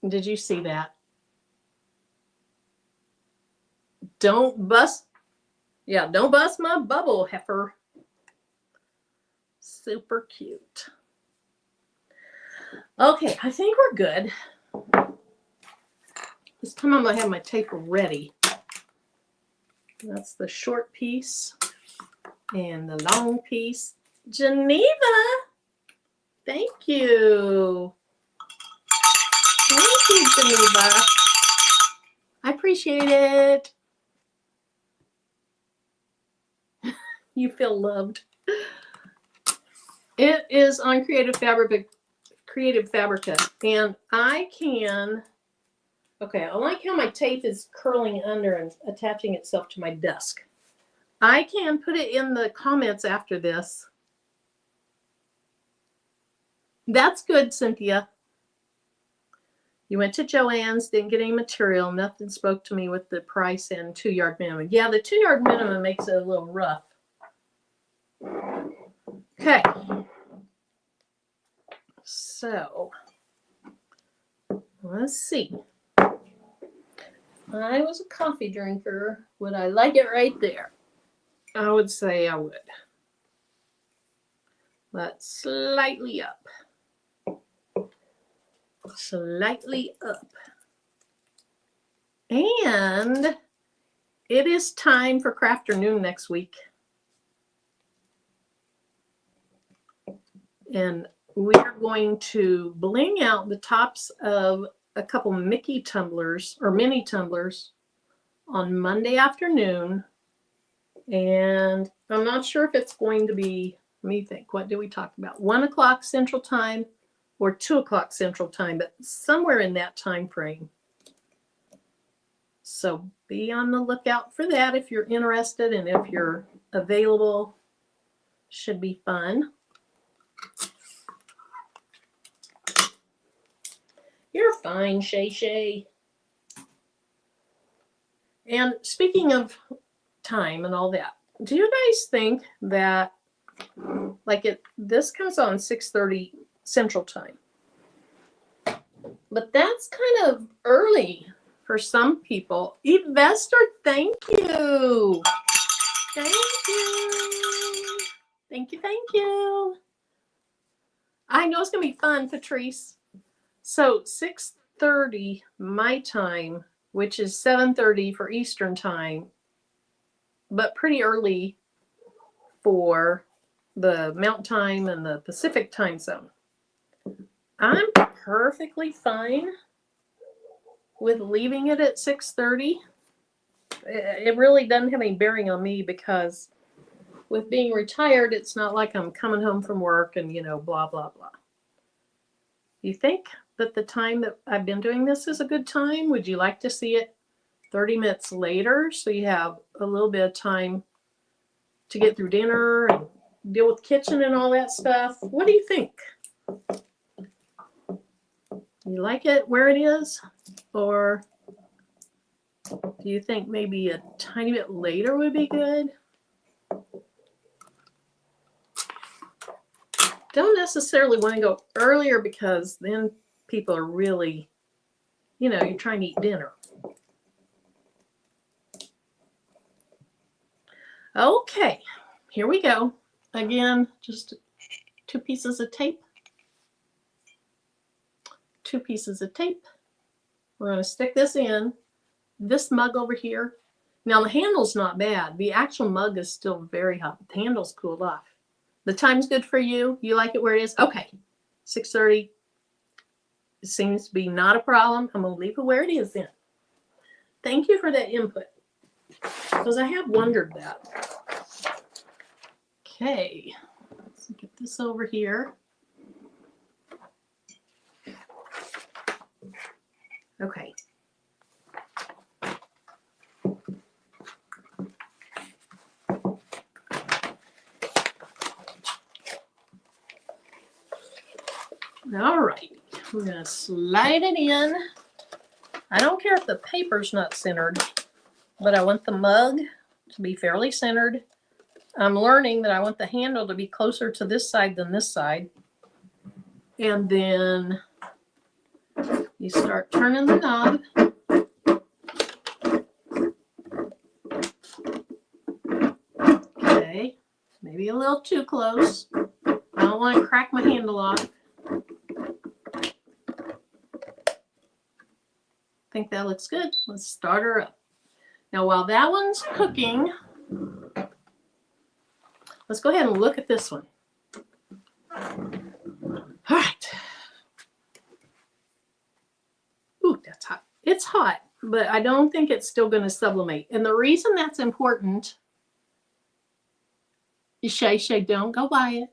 Did you see that? Don't bust. Yeah, don't bust my bubble, heifer. Super cute. Okay, I think we're good. This time I'm going to have my tape ready. That's the short piece and the long piece. Geneva, thank you. Thank you, Geneva. I appreciate it. You feel loved. It is on Creative Fabrica, and I can, okay, I like how my tape is curling under and attaching itself to my desk. I can put it in the comments after this. That's good, Cynthia. You went to Joann's, didn't get any material. Nothing spoke to me with the price and 2-yard minimum. Yeah, the 2-yard minimum makes it a little rough. Okay. So, let's see. I was a coffee drinker. Would I like it right there? I would say I would. But slightly up. Slightly up. And it is time for Crafternoon next week. And we are going to bling out the tops of a couple Mickey tumblers or mini tumblers on Monday afternoon. And I'm not sure if it's going to be, let me think, what did we talk about? 1 o'clock Central Time or 2 o'clock Central Time, but somewhere in that time frame. So be on the lookout for that if you're interested and if you're available. Should be fun. You're fine, Shay Shay. And speaking of time and all that, do you guys think that, like, this comes on 6:30 Central Time, but that's kind of early for some people. Investor, thank you. Thank you. Thank you, thank you. I know it's going to be fun, Patrice. So 6:30 my time, which is 7:30 for Eastern Time, but pretty early for the Mountain Time and the Pacific Time Zone. I'm perfectly fine with leaving it at 6:30. It really doesn't have any bearing on me because with being retired, it's not like I'm coming home from work and, you know, blah, blah, blah. You think that the time that I've been doing this is a good time? Would you like to see it 30 minutes later so you have a little bit of time to get through dinner and deal with the kitchen and all that stuff? What do you think? You like it where it is? Or do you think maybe a tiny bit later would be good? Don't necessarily want to go earlier because then people are really, you know, you're trying to eat dinner. Okay, here we go. Again, just 2 pieces of tape. 2 pieces of tape. We're going to stick this in. This mug over here. Now the handle's not bad. The actual mug is still very hot. The handle's cooled off. The time's good for you. You like it where it is? Okay. 6:30. It seems to be not a problem. I'm going to leave it where it is then. Thank you for that input, because I have wondered that. Okay. Let's get this over here. Okay. All right, we're going to slide it in. I don't care if the paper's not centered, but I want the mug to be fairly centered. I'm learning that I want the handle to be closer to this side than this side. And then you start turning the knob. Okay, maybe a little too close. I don't want to crack my handle off. Think that looks good. Let's start her up. Now while that one's cooking, let's go ahead and look at this one. All right. Ooh, that's hot. It's hot, but I don't think it's still going to sublimate. And the reason that's important, Shay, don't go buy it.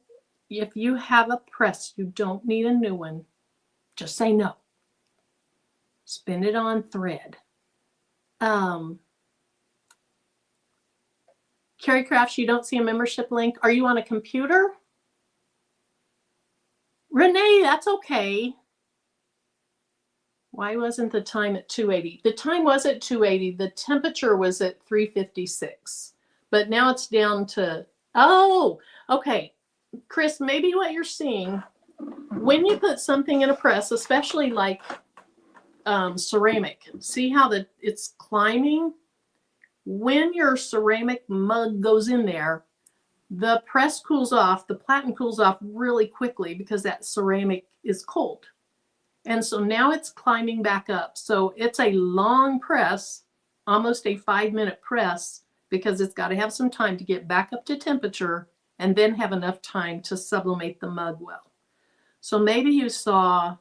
If you have a press, you don't need a new one. Just say no. Spin it on thread. Carrie Crafts, you don't see a membership link. Are you on a computer? Renee, that's okay. Why wasn't the time at 280? The time was at 280. The temperature was at 356. But now it's down to, oh, okay. Chris, maybe what you're seeing, when you put something in a press, especially like ceramic, see how it's climbing? When your ceramic mug goes in there, the press cools off, the platen cools off really quickly because that ceramic is cold. And so now it's climbing back up. So it's a long press, almost a 5-minute press, because it's got to have some time to get back up to temperature and then have enough time to sublimate the mug well. So maybe you saw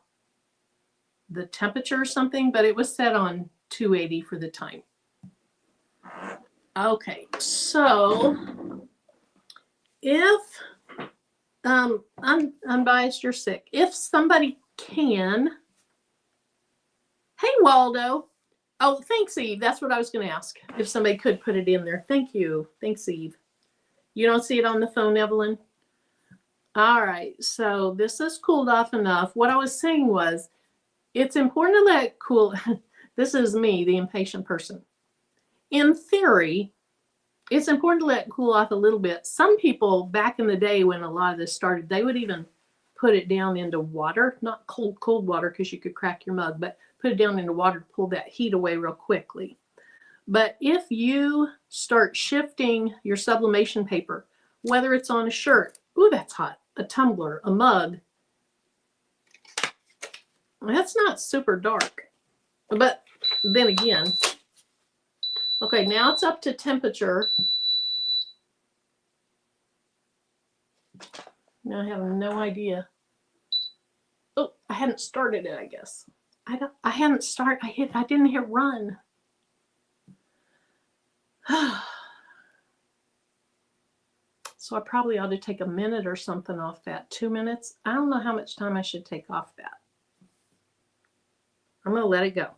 the temperature or something, but it was set on 280 for the time. Okay, so if unbiased, you're sick. If somebody can, hey Waldo. Oh, thanks, Eve. That's what I was going to ask. If somebody could put it in there. Thank you. Thanks, Eve. You don't see it on the phone, Evelyn? All right, so this has cooled off enough. What I was saying was, it's important to let it cool. This is me, the impatient person. In theory, it's important to let it cool off a little bit. Some people back in the day when a lot of this started, they would even put it down into water, not cold water because you could crack your mug, but put it down into water to pull that heat away real quickly. But if you start shifting your sublimation paper, whether it's on a shirt, ooh, that's hot, a tumbler, a mug, that's not super dark. But then again, okay, now it's up to temperature. Now I have no idea. Oh, I hadn't started it, I guess. I hadn't started. I didn't hit run. So I probably ought to take a minute or something off that. 2 minutes. I don't know how much time I should take off that. I'm going to let it go.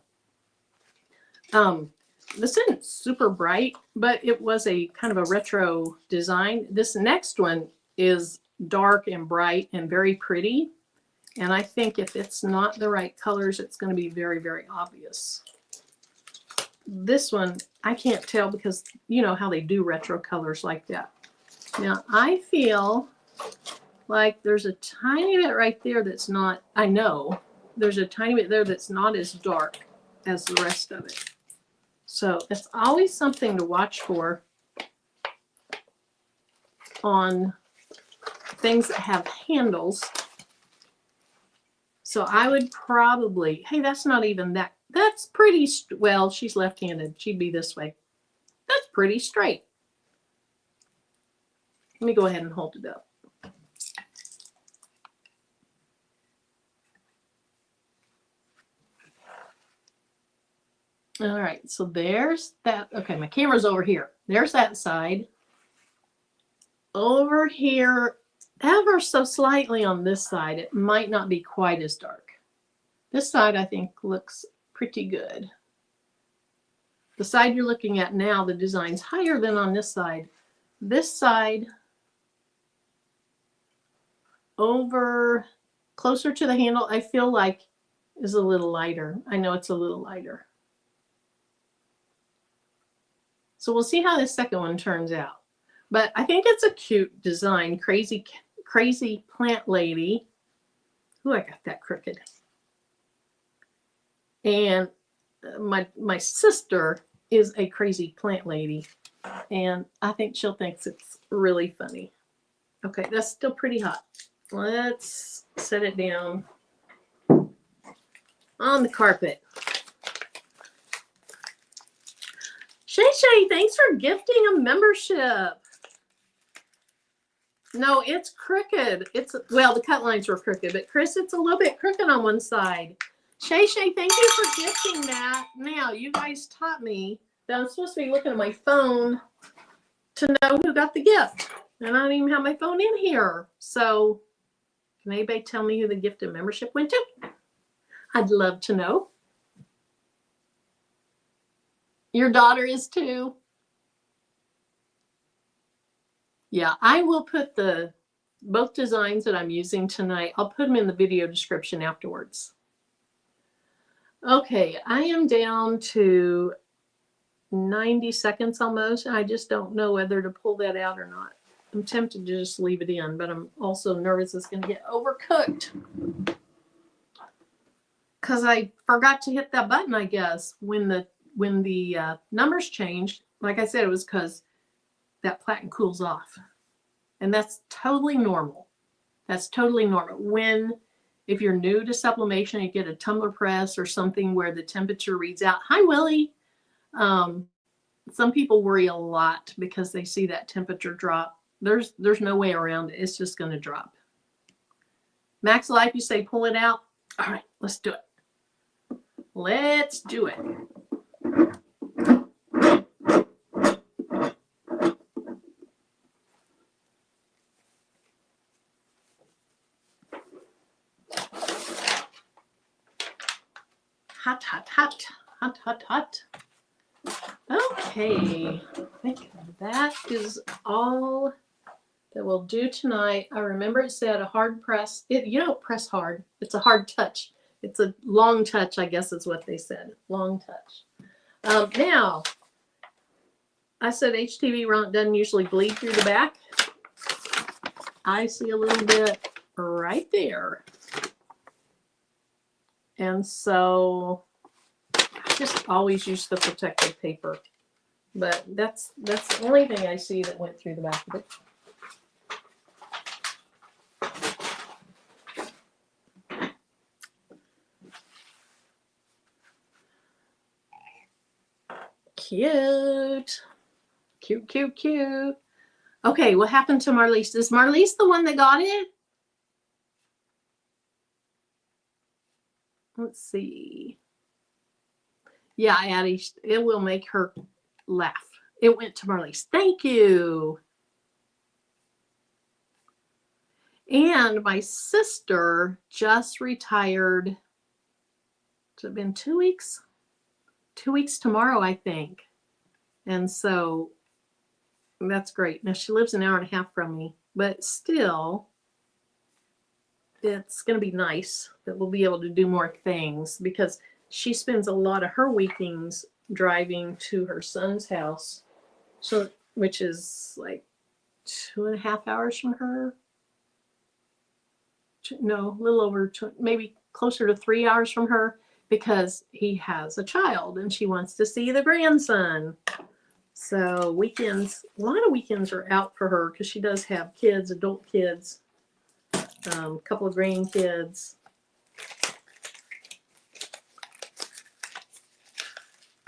This isn't super bright, but it was a kind of a retro design. This next one is dark and bright and very pretty. And I think if it's not the right colors, it's going to be very, very obvious. This one, I can't tell because you know how they do retro colors like that. Now, I feel like there's a tiny bit right there that's not, I know, there's a tiny bit there that's not as dark as the rest of it. So it's always something to watch for on things that have handles. So I would probably, hey, that's not even that, that's pretty, well, she's left-handed. She'd be this way. That's pretty straight. Let me go ahead and hold it up. All right, so there's that. Okay, my camera's over here. There's that side. Over here, ever so slightly on this side, it might not be quite as dark. This side, I think, looks pretty good. The side you're looking at now, the design's higher than on this side. This side, over closer to the handle, I feel like is a little lighter. I know it's a little lighter. So we'll see how this second one turns out. But I think it's a cute design. Crazy plant lady. Ooh, I got that crooked. And my sister is a crazy plant lady. And I think she'll think it's really funny. Okay, that's still pretty hot. Let's set it down on the carpet. Shay, thanks for gifting a membership. No, it's crooked. It's, well, the cut lines were crooked, but Chris, it's a little bit crooked on one side. Shay, thank you for gifting that. Now, you guys taught me that I'm supposed to be looking at my phone to know who got the gift. And I don't even have my phone in here. So, can anybody tell me who the gift of membership went to? I'd love to know. Your daughter is too. Yeah, I will put both designs that I'm using tonight, I'll put them in the video description afterwards. Okay, I am down to 90 seconds almost, and I just don't know whether to pull that out or not. I'm tempted to just leave it in, but I'm also nervous it's going to get overcooked. Because I forgot to hit that button, I guess, when the numbers changed. Like I said, it was because that platen cools off. And that's totally normal. That's totally normal. If you're new to sublimation, you get a tumbler press or something where the temperature reads out. Hi, Willie. Some people worry a lot because they see that temperature drop. There's no way around it. It's just going to drop. Max Life, you say pull it out. All right, let's do it. Let's do it. Hot, hot, hot, hot, hot, hot. Okay, I think that is all that we'll do tonight. I remember it said a hard press. You don't press hard. It's a hard touch. It's a long touch, I guess is what they said. Long touch. Now, I said HTV doesn't usually bleed through the back. I see a little bit right there. And so I just always use the protective paper. But that's the only thing I see that went through the back of it. Cute. Cute, cute, cute. Okay, what happened to Marlise? Is Marlise the one that got it? Let's see. Yeah, Addie, it will make her laugh. It went to Marlise. Thank you. And my sister just retired. Has it been 2 weeks? 2 weeks tomorrow, I think. And so that's great. Now she lives an hour and a half from me, but still, it's going to be nice that we'll be able to do more things because she spends a lot of her weekends driving to her son's house, so which is like 2.5 hours from her. No, a little over maybe closer to 3 hours from her because he has a child and she wants to see the grandson. So weekends, a lot of weekends are out for her because she does have kids, adult kids, a couple of grandkids.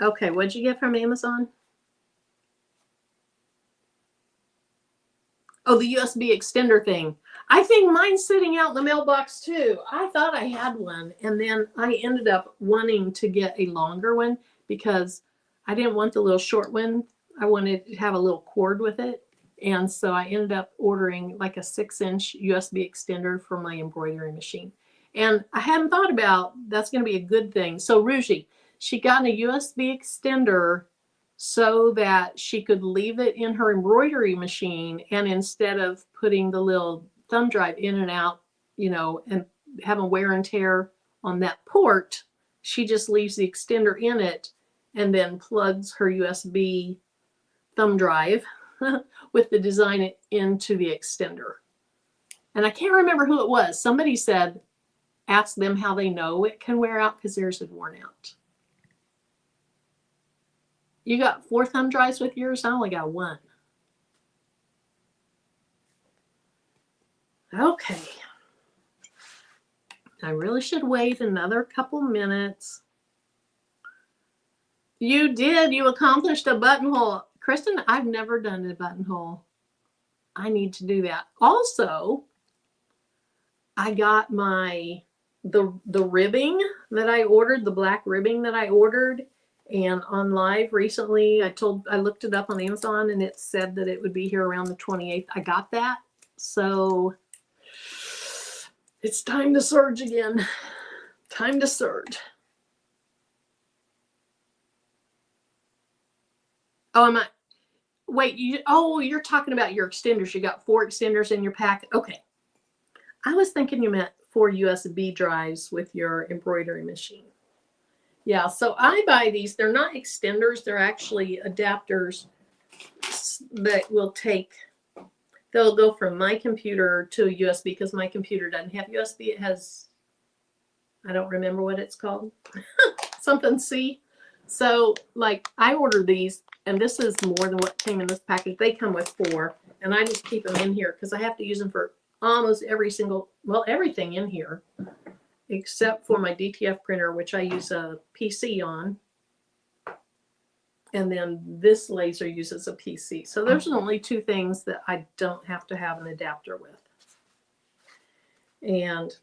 Okay, what'd you get from Amazon? Oh, the USB extender thing. I think mine's sitting out in the mailbox too. I thought I had one, and then I ended up wanting to get a longer one because I didn't want the little short one. I wanted to have a little cord with it. And so I ended up ordering like a 6-inch USB extender for my embroidery machine. And I hadn't thought about that's going to be a good thing. So Ruji, she got a USB extender so that she could leave it in her embroidery machine, and instead of putting the little thumb drive in and out, you know, and having wear and tear on that port, she just leaves the extender in it and then plugs her USB thumb drive with the design into the extender. And I can't remember who it was. Somebody said, ask them how they know it can wear out because theirs had worn out. You got 4 thumb drives with yours? I only got 1. Okay. I really should wait another couple minutes. You did. You accomplished a buttonhole. Kristen, I've never done a buttonhole. I need to do that. Also, I got the ribbing that I ordered, the black ribbing that I ordered. And on live recently, I looked it up on Amazon and it said that it would be here around the 28th. I got that. So it's time to surge again. Time to surge. Oh, wait, you're talking about your extenders. You got 4 extenders in your pack. Okay. I was thinking you meant 4 USB drives with your embroidery machine. Yeah, so I buy these. They're not extenders. They're actually adapters that will take, they'll go from my computer to a USB because my computer doesn't have USB. It has, I don't remember what it's called. Something C. So like I ordered these, and this is more than what came in this package. They come with 4, and I just keep them in here because I have to use them for almost every single, well, everything in here, except for my DTF printer, which I use a PC on. And then this laser uses a PC. So those are the only 2 things that I don't have to have an adapter with. And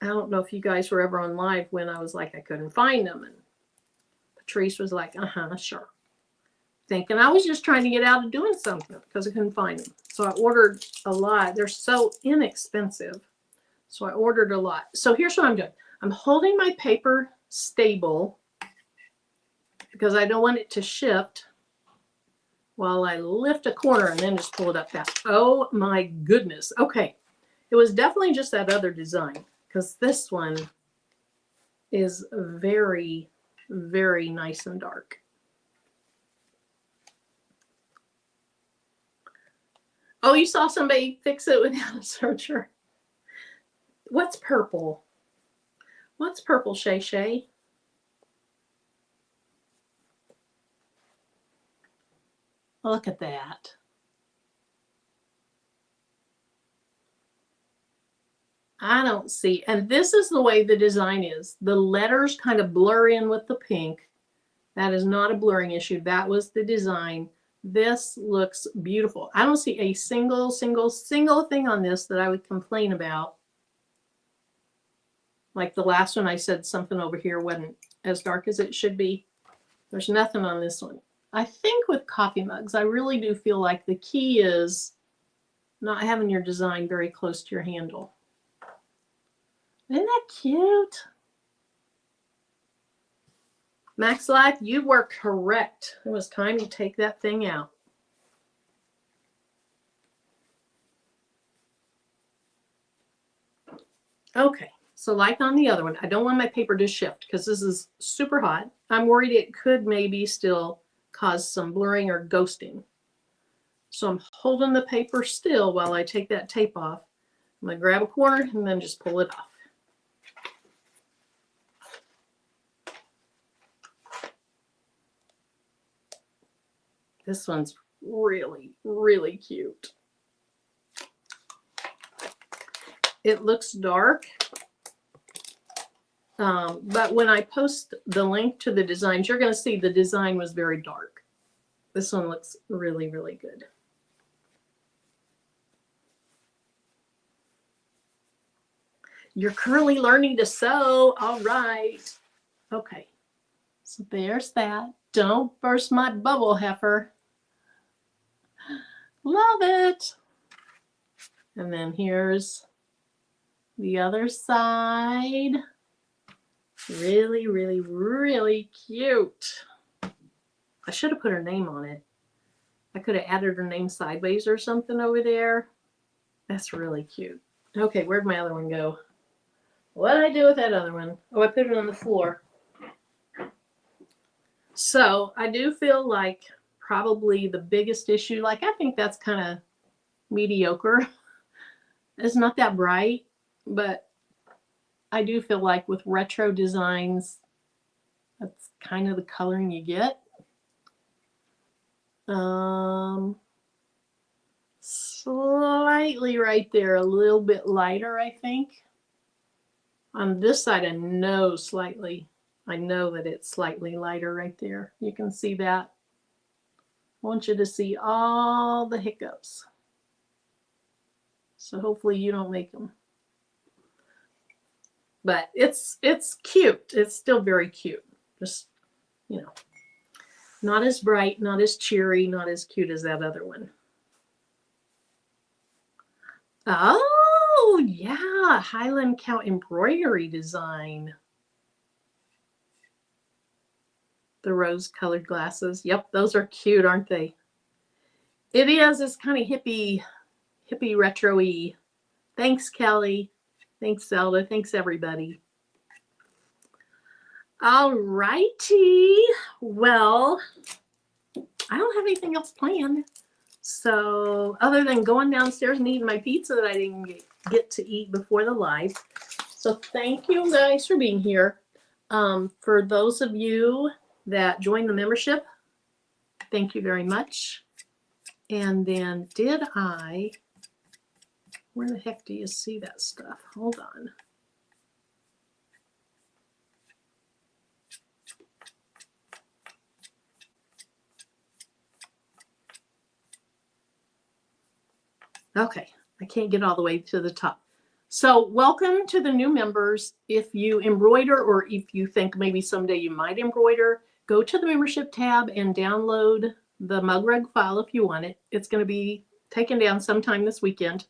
I don't know if you guys were ever on live when I was like, I couldn't find them. And Patrice was like, sure. Thinking I was just trying to get out of doing something because I couldn't find them. So I ordered a lot. They're so inexpensive. So I ordered a lot. So here's what I'm doing. I'm holding my paper stable because I don't want it to shift while I lift a corner and then just pull it up fast. Oh my goodness. Okay. It was definitely just that other design because this one is very, very nice and dark. Oh, you saw somebody fix it without a searcher. What's purple? What's purple, Shay Shay? Look at that. I don't see. And this is the way the design is. The letters kind of blur in with the pink. That is not a blurring issue. That was the design. This looks beautiful. I don't see a single thing on this that I would complain about. Like the last one, I said something over here wasn't as dark as it should be. There's nothing on this one. I think with coffee mugs, I really do feel like the key is not having your design very close to your handle. Isn't that cute? Max Life, you were correct. It was time to take that thing out. Okay, so like on the other one, I don't want my paper to shift because this is super hot. I'm worried it could maybe still cause some blurring or ghosting. So I'm holding the paper still while I take that tape off. I'm going to grab a corner and then just pull it off. This one's really, really cute. It looks dark, but when I post the link to the designs, you're going to see the design was very dark. This one looks really, really good. You're currently learning to sew. All right. Okay. So there's that. Don't burst my bubble, heifer. Love it. And then here's the other side. Really, really, really cute. I should have put her name on it. I could have added her name sideways or something over there. That's really cute. Okay, where'd my other one go? What did I do with that other one? Oh, I put it on the floor. So I do feel like probably the biggest issue, like I think that's kind of mediocre. It's not that bright, but I do feel like with retro designs, that's kind of the coloring you get. Slightly right there, a little bit lighter, I think. On this side, I know that it's slightly lighter right there. You can see that. I want you to see all the hiccups. So hopefully you don't make them. But it's cute. It's still very cute. Just, you know, not as bright, not as cheery, not as cute as that other one. Oh, yeah. Highland Cow embroidery design. The rose-colored glasses. Yep, those are cute, aren't they? It is. It's kind of hippie retro-y. Thanks, Kelly. Thanks, Zelda. Thanks, everybody. All righty. Well, I don't have anything else planned. So other than going downstairs and eating my pizza that I didn't get to eat before the live. So thank you guys for being here. For those of you that joined the membership, thank you very much. And then where the heck do you see that stuff? Hold on. Okay, I can't get all the way to the top. So welcome to the new members. If you embroider, or if you think maybe someday you might embroider, go to the membership tab and download the mug rug file if you want it. It's going to be taken down sometime this weekend.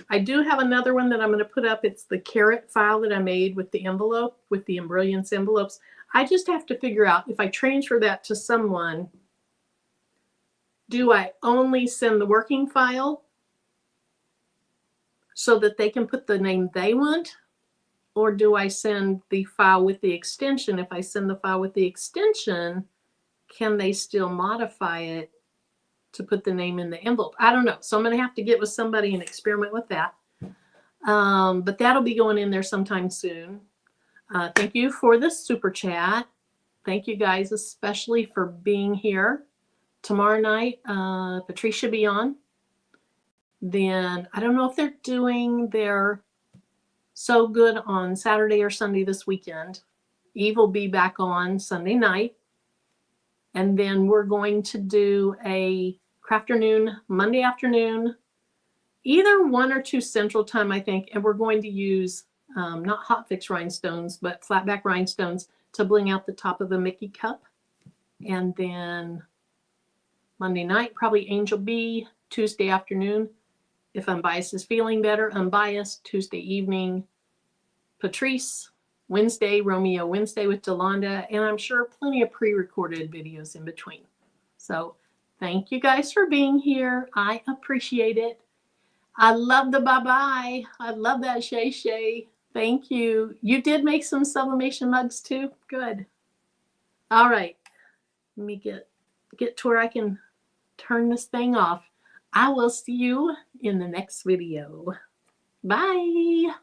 I do have another one that I'm going to put up. It's the carrot file that I made with the envelope, with the embrilliance envelopes. I just have to figure out if I transfer that to someone, do I only send the working file so that they can put the name they want? Or do I send the file with the extension? If I send the file with the extension, can they still modify it to put the name in the envelope? I don't know. So I'm going to have to get with somebody and experiment with that. But that'll be going in there sometime soon. Thank you for the super chat. Thank you guys, especially for being here. Tomorrow night, Patricia will be on. Then I don't know if they're doing their So Good on Saturday or Sunday this weekend. Eve will be back on Sunday night. And then we're going to do a crafternoon Monday afternoon, either 1 or 2 Central Time, I think. And we're going to use not hot fix rhinestones, but flatback rhinestones to bling out the top of the Mickey cup. And then Monday night, probably Angel B. Tuesday afternoon, if Unbiased is feeling better. Unbiased, Tuesday evening, Patrice. Wednesday, Romeo Wednesday with Delonda. And I'm sure plenty of pre-recorded videos in between. So thank you guys for being here. I appreciate it. I love the bye-bye. I love that, Shay Shay. Thank you. You did make some sublimation mugs too? Good. All right. Let me get to where I can turn this thing off. I will see you in the next video. Bye.